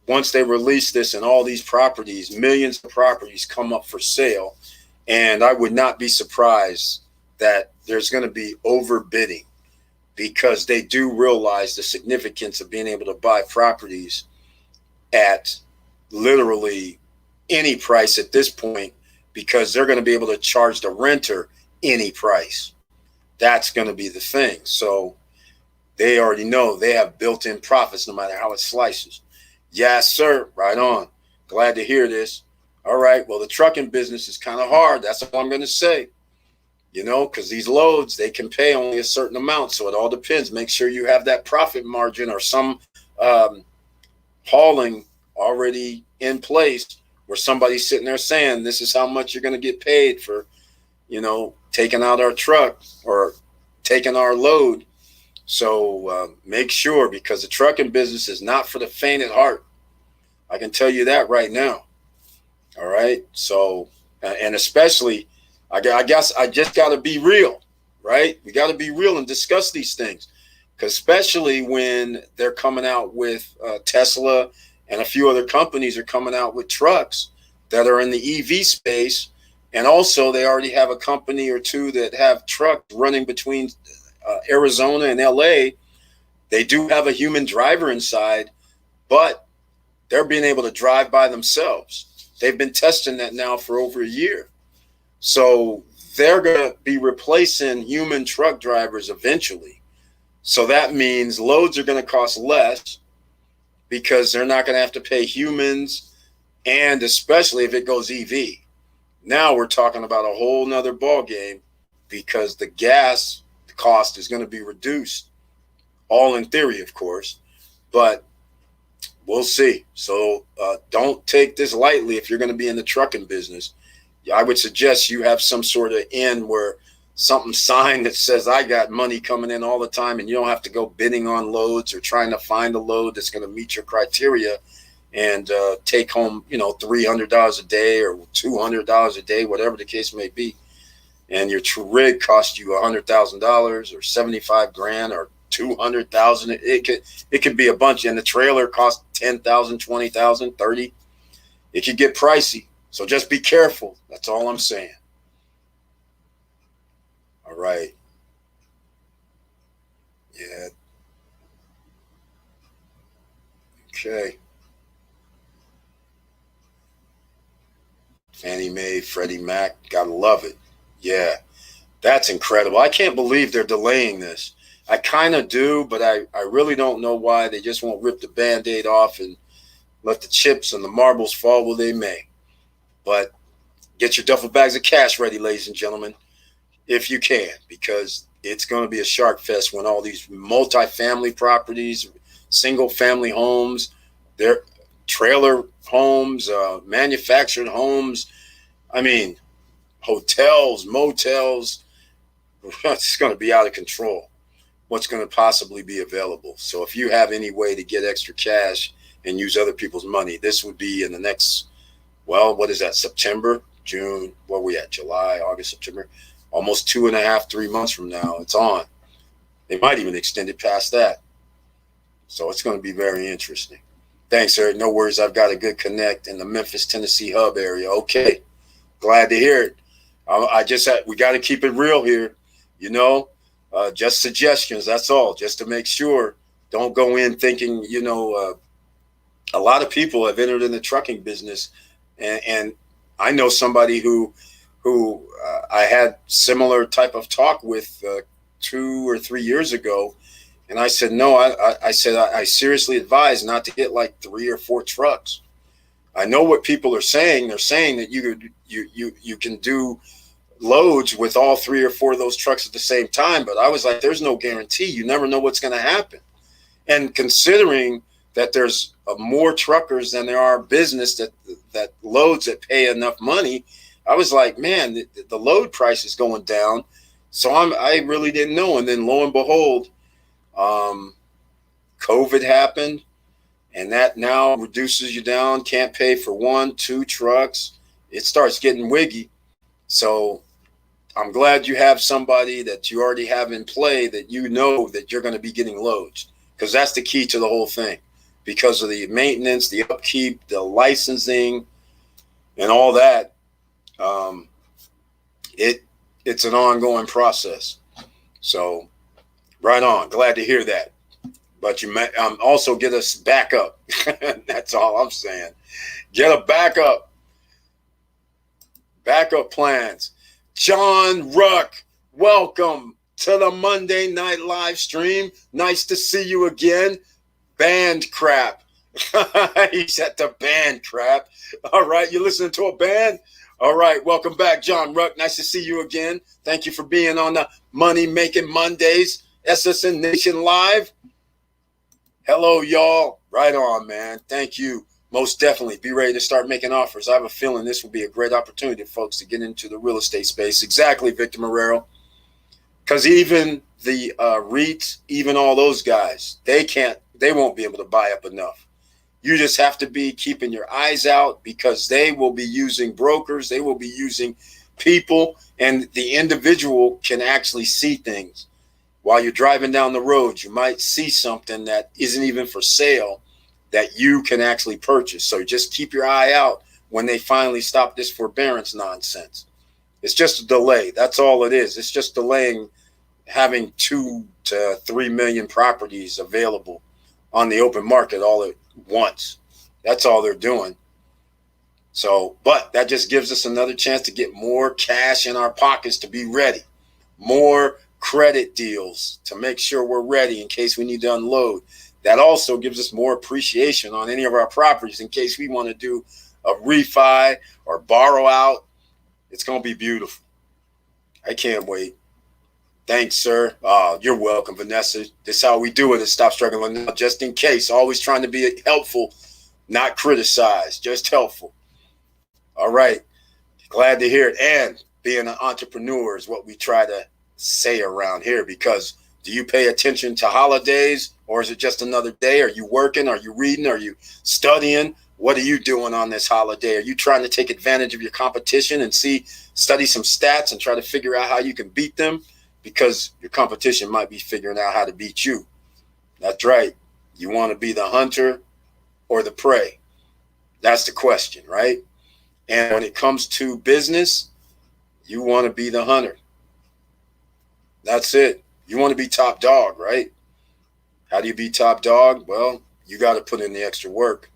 Once they release this and all these properties, millions of properties come up for sale. And I would not be surprised that there's going to be overbidding, because they do realize the significance of being able to buy properties at literally any price at this point, because they're going to be able to charge the renter any price. That's going to be the thing. So they already know they have built-in profits no matter how it slices. Yes, sir. Right on. Glad to hear this. All right. Well, the trucking business is kind of hard. That's all I'm going to say. Because these loads, they can pay only a certain amount. So it all depends. Make sure you have that profit margin or some hauling already in place where somebody's sitting there saying, this is how much you're going to get paid for, taking out our truck or taking our load. So make sure, because the trucking business is not for the faint at heart. I can tell you that right now. All right. So, and especially, I guess I just got to be real, right? We got to be real and discuss these things, because especially when they're coming out with Tesla and a few other companies are coming out with trucks that are in the EV space. And also they already have a company or two that have trucks running between Arizona and LA. They do have a human driver inside, but they're being able to drive by themselves. They've been testing that now for over a year. So they're going to be replacing human truck drivers eventually. So that means loads are going to cost less, because they're not going to have to pay humans, and especially if it goes EV. Now we're talking about a whole nother ball game, because the gas cost is going to be reduced, all in theory, of course, but we'll see. So don't take this lightly if you're going to be in the trucking business. I would suggest you have some sort of in where something signed that says I got money coming in all the time, and you don't have to go bidding on loads or trying to find a load that's going to meet your criteria and take home, $300 a day or $200 a day, whatever the case may be. And your rig costs you $100,000 or 75 grand or 200,000. It could be a bunch, and the trailer costs 10,000, 20,000, 30. It could get pricey. So just be careful. That's all I'm saying. All right. Yeah. Okay. Fannie Mae, Freddie Mac, gotta love it. Yeah, that's incredible. I can't believe they're delaying this. I kind of do, but I really don't know why. They just won't rip the Band-Aid off and let the chips and the marbles fall where they may. But get your duffel bags of cash ready, ladies and gentlemen, if you can, because it's going to be a shark fest when all these multi-family properties, single-family homes, their trailer homes, manufactured homes, I mean, hotels, motels, it's going to be out of control. What's going to possibly be available. So if you have any way to get extra cash and use other people's money, this would be in the next, well, what is that, September, June, what are we at, July, August, September, almost 2.5, 3 months from now, it's on. They might even extend it past that. So it's going to be very interesting. Thanks, Eric. No worries. I've got a good connect in the Memphis, Tennessee hub area. Okay. Glad to hear it. We got to keep it real here, just suggestions. That's all, just to make sure. Don't go in thinking, a lot of people have entered in the trucking business, and I know somebody who I had similar type of talk with 2 or 3 years ago, and I said no. I said I seriously advise not to get like 3 or 4 trucks. I know what people are saying. They're saying that you can do loads with all 3 or 4 of those trucks at the same time, but I was like, there's no guarantee. You never know what's going to happen. And considering that there's more truckers than there are business that loads that pay enough money, I was like, man, the load price is going down. So I really didn't know. And then lo and behold, COVID happened, and that now reduces you down. Can't pay for 1, 2 trucks. It starts getting wiggy. So I'm glad you have somebody that you already have in play that that you're going to be getting loads, because that's the key to the whole thing, because of the maintenance, the upkeep, the licensing, and all that. It's an ongoing process. So right on. Glad to hear that. But you may also get us backup. That's all I'm saying. Get a backup. Backup plans. John Ruck, welcome to the Monday Night Live stream. Nice to see you again. Band crap. He's at the band crap. All right, you listening to a band? All right, welcome back, John Ruck. Nice to see you again. Thank you for being on the Money Making Mondays, SSN Nation Live. Hello, y'all. Right on, man. Thank you. Most definitely. Be ready to start making offers. I have a feeling this will be a great opportunity, folks, to get into the real estate space. Exactly, Victor Marrero. Because even the REITs, even all those guys, they won't be able to buy up enough. You just have to be keeping your eyes out, because they will be using brokers. They will be using people, and the individual can actually see things. While you're driving down the road, you might see something that isn't even for sale that you can actually purchase. So just keep your eye out when they finally stop this forbearance nonsense. It's just a delay. That's all it is. It's just delaying having 2 to 3 million properties available on the open market all at once. That's all they're doing. So, but that just gives us another chance to get more cash in our pockets to be ready. More credit deals to make sure we're ready in case we need to unload. That also gives us more appreciation on any of our properties in case we want to do a refi or borrow out. It's going to be beautiful. I can't wait. Thanks, sir. You're welcome, Vanessa. This is how we do it at Stop Struggling Now, just in case. Always trying to be helpful, not criticize, just helpful. All right. Glad to hear it. And being an entrepreneur is what we try to say around here. Because do you pay attention to holidays, or is it just another day? Are you working? Are you reading? Are you studying? What are you doing on this holiday? Are you trying to take advantage of your competition and study some stats and try to figure out how you can beat them? Because your competition might be figuring out how to beat you. That's right. You want to be the hunter or the prey? That's the question, right? And when it comes to business, you want to be the hunter. That's it. You want to be top dog, right? How do you be top dog? Well, you got to put in the extra work.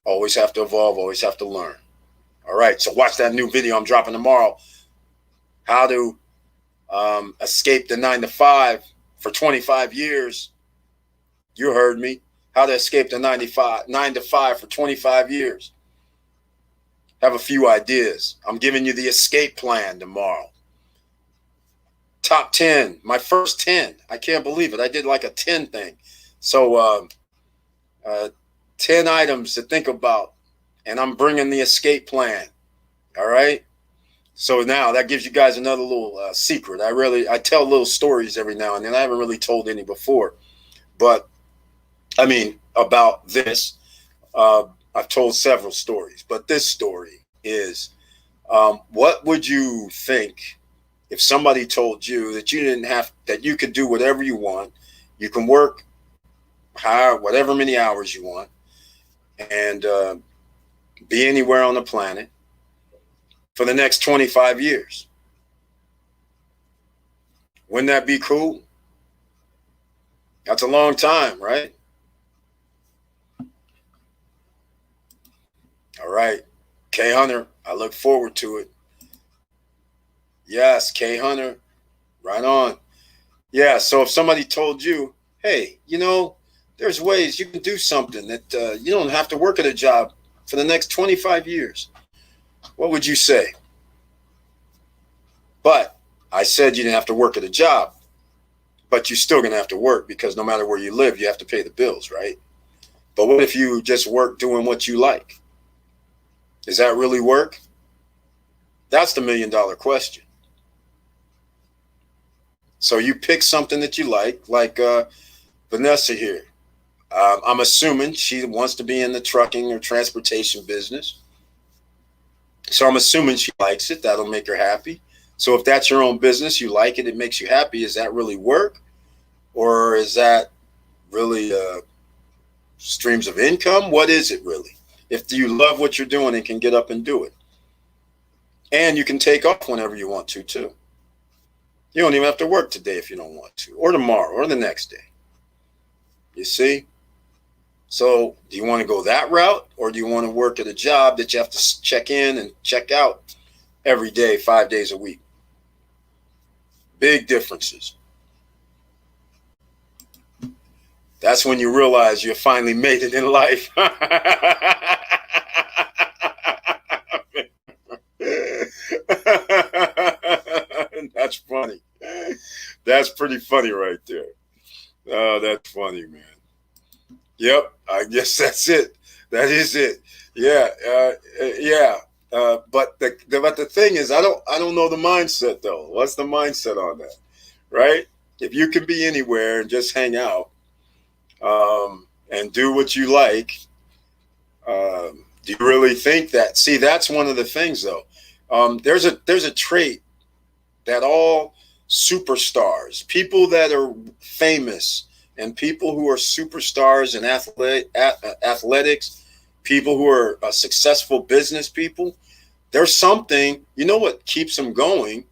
Always have to evolve, always have to learn. All right, so watch that new video I'm dropping tomorrow. How to escape the 9-to-5 for 25 years. You heard me. How to escape the 9-to-5 for 25 years. Have a few ideas. I'm giving you the escape plan tomorrow. Top 10, my first 10. I can't believe it. I did like a 10 thing. So 10 items to think about, and I'm bringing the escape plan. All right. So now that gives you guys another little secret. I tell little stories every now and then. I haven't really told any before, but I mean, about this, I've told several stories, but this story is, what would you think if somebody told you that that you could do whatever you want, you can work whatever many hours you want, and be anywhere on the planet for the next 25 years? Wouldn't that be cool? That's a long time, right? All right. K Hunter, I look forward to it. Yes, K Hunter, right on. Yeah, so if somebody told you, hey, there's ways you can do something that you don't have to work at a job for the next 25 years, what would you say? But I said you didn't have to work at a job, but you're still going to have to work, because no matter where you live, you have to pay the bills, right? But what if you just work doing what you like? Does that really work? That's the $1 million question. So you pick something that you like Vanessa here. I'm assuming she wants to be in the trucking or transportation business. So I'm assuming she likes it. That'll make her happy. So if that's your own business, you like it, it makes you happy. Is that really work? Or is that really streams of income? What is it really? If you love what you're doing and can get up and do it. And you can take off whenever you want to, too. You don't even have to work today if you don't want to, or tomorrow, or the next day. You see? So do you want to go that route, or do you want to work at a job that you have to check in and check out every day, 5 days a week? Big differences. That's when you realize you finally made it in life. That's funny. That's pretty funny right there. Oh, that's funny, man. Yep, I guess that's it. That is it. Yeah, yeah. But the thing is, I don't know the mindset though. What's the mindset on that, right? If you can be anywhere and just hang out, and do what you like, do you really think that? See, that's one of the things though. There's a trait that all superstars, people that are famous, and people who are superstars in athletics, people who are successful business people, there's something, what keeps them going?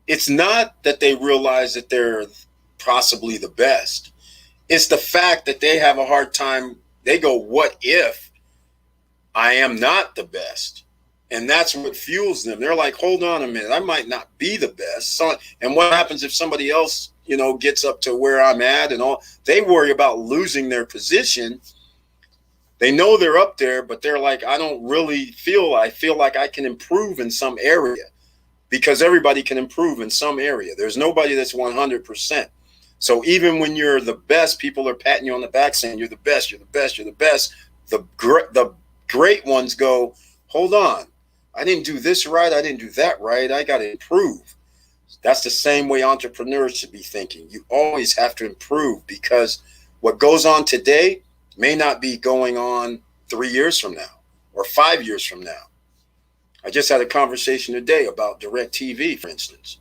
It's not that they realize that they're possibly the best. It's the fact that they have a hard time. They go, what if I am not the best? And that's what fuels them. They're like, hold on a minute, I might not be the best. So, and what happens if somebody else, gets up to where I'm at and all? They worry about losing their position. They know they're up there, but they're like, I feel like I can improve in some area, because everybody can improve in some area. There's nobody that's 100%. So even when you're the best, people are patting you on the back saying, you're the best, you're the best, you're the best. The great ones go, hold on. I didn't do this right. I didn't do that right. I got to improve. That's the same way entrepreneurs should be thinking. You always have to improve, because what goes on today may not be going on 3 years from now or 5 years from now. I just had a conversation today about DirecTV, for instance.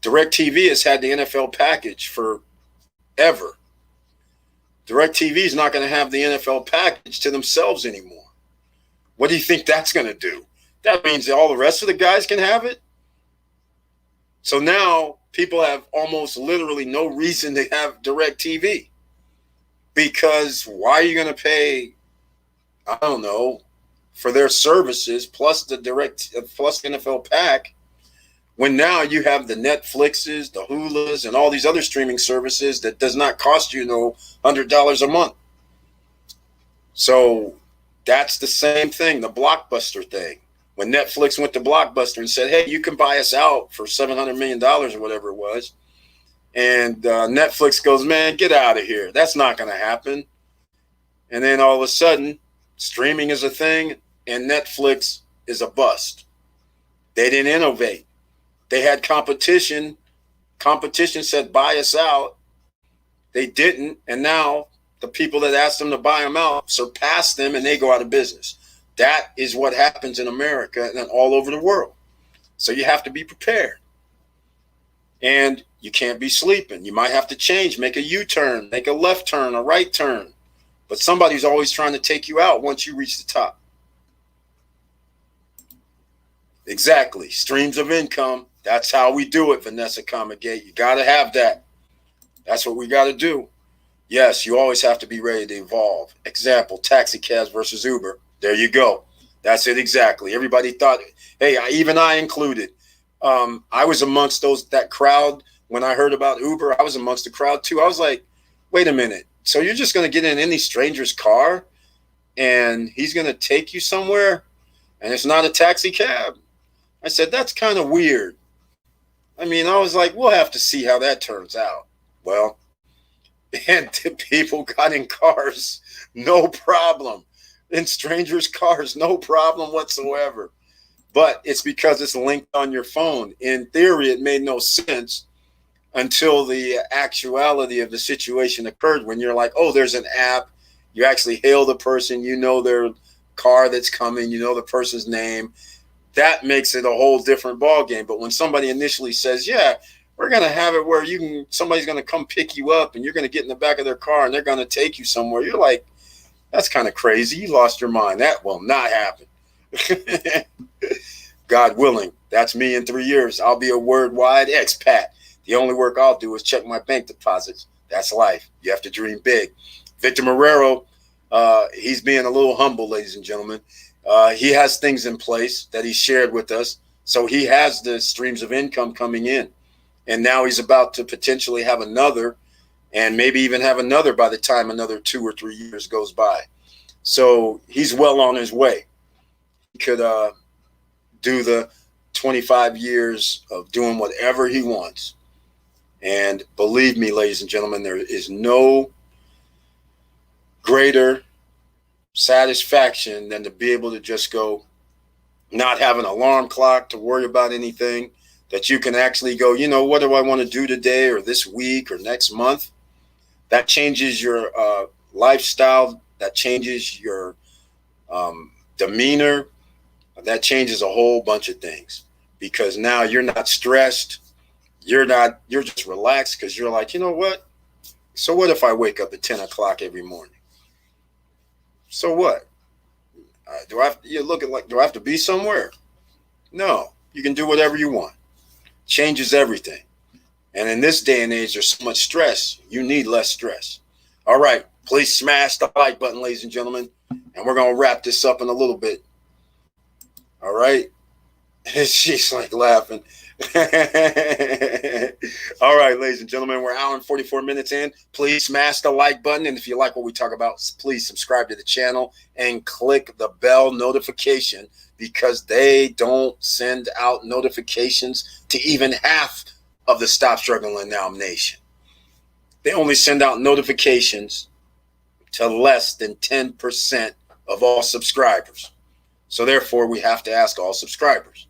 DirecTV has had the NFL package forever. DirecTV is not going to have the NFL package to themselves anymore. What do you think that's going to do? That means that all the rest of the guys can have it. So now people have almost literally no reason to have DirecTV, because why are you going to pay, I don't know, for their services plus the NFL pack, when now you have the Netflixes, the Hulas, and all these other streaming services that does not cost you no $100 a month. So that's the same thing, the Blockbuster thing. When Netflix went to Blockbuster and said, hey, you can buy us out for $700 million or whatever it was. And Netflix goes, man, get out of here. That's not going to happen. And then all of a sudden, streaming is a thing and Netflix is a bust. They didn't innovate. They had competition. Competition said, buy us out. They didn't. And now the people that asked them to buy them out surpass them and they go out of business. That is what happens in America and all over the world. So you have to be prepared. And you can't be sleeping. You might have to change, make a U-turn, make a left turn, a right turn. But somebody's always trying to take you out once you reach the top. Exactly. Streams of income. That's how we do it, Vanessa Comagate. You got to have that. That's what we got to do. Yes, you always have to be ready to evolve. Example, taxi cabs versus Uber. There you go. That's it exactly. Everybody thought, hey, even I included. I was amongst that crowd when I heard about Uber. I was amongst the crowd too. I was like, wait a minute. So you're just going to get in any stranger's car and he's going to take you somewhere and it's not a taxi cab? I said, that's kind of weird. I mean, I was like, we'll have to see how that turns out. Well, and people got in cars, no problem. In strangers' cars, no problem whatsoever. But it's because it's linked on your phone. In theory, it made no sense until the actuality of the situation occurred, when you're like, oh, there's an app. You actually hail the person. You know their car that's coming. You know the person's name. That makes it a whole different ballgame. But when somebody initially says, yeah, we're going to have it where somebody's going to come pick you up and you're going to get in the back of their car and they're going to take you somewhere, you're like, that's kind of crazy. You lost your mind. That will not happen. God willing, that's me in 3 years. I'll be a worldwide expat. The only work I'll do is check my bank deposits. That's life. You have to dream big. Victor Marrero, he's being a little humble, ladies and gentlemen. He has things in place that he shared with us. So he has the streams of income coming in. And now he's about to potentially have another, and maybe even have another by the time another 2 or 3 years goes by. So he's well on his way. He could do the 25 years of doing whatever he wants. And believe me, ladies and gentlemen, there is no greater satisfaction than to be able to just go, not have an alarm clock to worry about anything, that you can actually go, you know, what do I want to do today or this week or next month? That changes your lifestyle. That changes your demeanor. That changes a whole bunch of things, because now you're not stressed. You're just relaxed, because you're like, you know what? So what if I wake up at 10 o'clock every morning? So what? Do I have to be somewhere? No, you can do whatever you want. Changes everything. And in this day and age, there's so much stress. You need less stress. All right. Please smash the like button, ladies and gentlemen. And we're going to wrap this up in a little bit. All right. She's like laughing. All right, ladies and gentlemen, we're an hour and 44 minutes in. Please smash the like button. And if you like what we talk about, please subscribe to the channel and click the bell notification, because they don't send out notifications to even half of the Stop Struggling Now Nation. They only send out notifications to less than 10% of all subscribers. So therefore, we have to ask all subscribers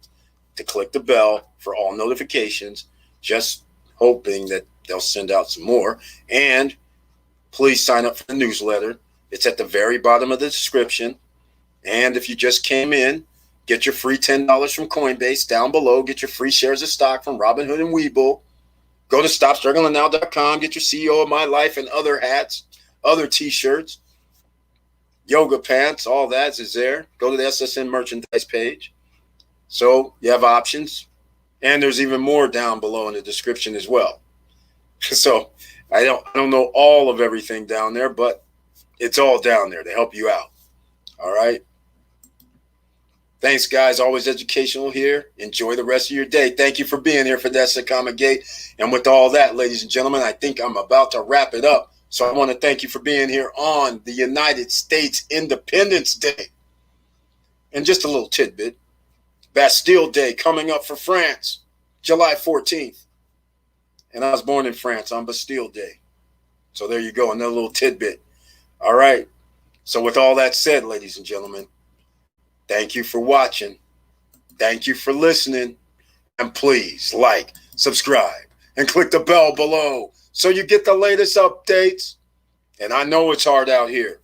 to click the bell for all notifications, just hoping that they'll send out some more. And please sign up for the newsletter. It's at the very bottom of the description. And if you just came in, get your free $10 from Coinbase down below. Get your free shares of stock from Robinhood and Webull. Go to StopStrugglingNow.com. Get your CEO of My Life and other hats, other T-shirts, yoga pants, all that is there. Go to the SSN merchandise page. So you have options. And there's even more down below in the description as well. So I don't know all of everything down there, but it's all down there to help you out. All right. Thanks, guys. Always educational here. Enjoy the rest of your day. Thank you for being here for That's Comic Gate. And with all that, ladies and gentlemen, I think I'm about to wrap it up. So I want to thank you for being here on the United States Independence Day. And just a little tidbit. Bastille Day coming up for France, July 14th. And I was born in France on Bastille Day. So there you go, another little tidbit. All right. So with all that said, ladies and gentlemen, thank you for watching. Thank you for listening. And please like, subscribe, and click the bell below so you get the latest updates. And I know it's hard out here.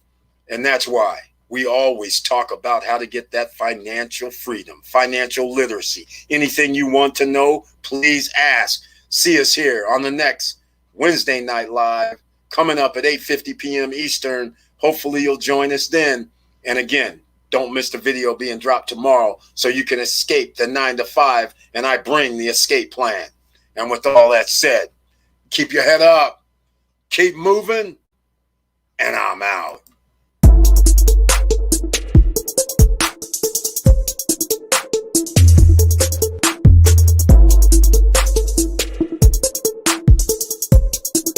And that's why we always talk about how to get that financial freedom, financial literacy. Anything you want to know, please ask. See us here on the next Wednesday Night Live coming up at 8:50 p.m. Eastern. Hopefully you'll join us then. And again, don't miss the video being dropped tomorrow so you can escape the 9 to 5 and I bring the escape plan. And with all that said, keep your head up, keep moving, and I'm out.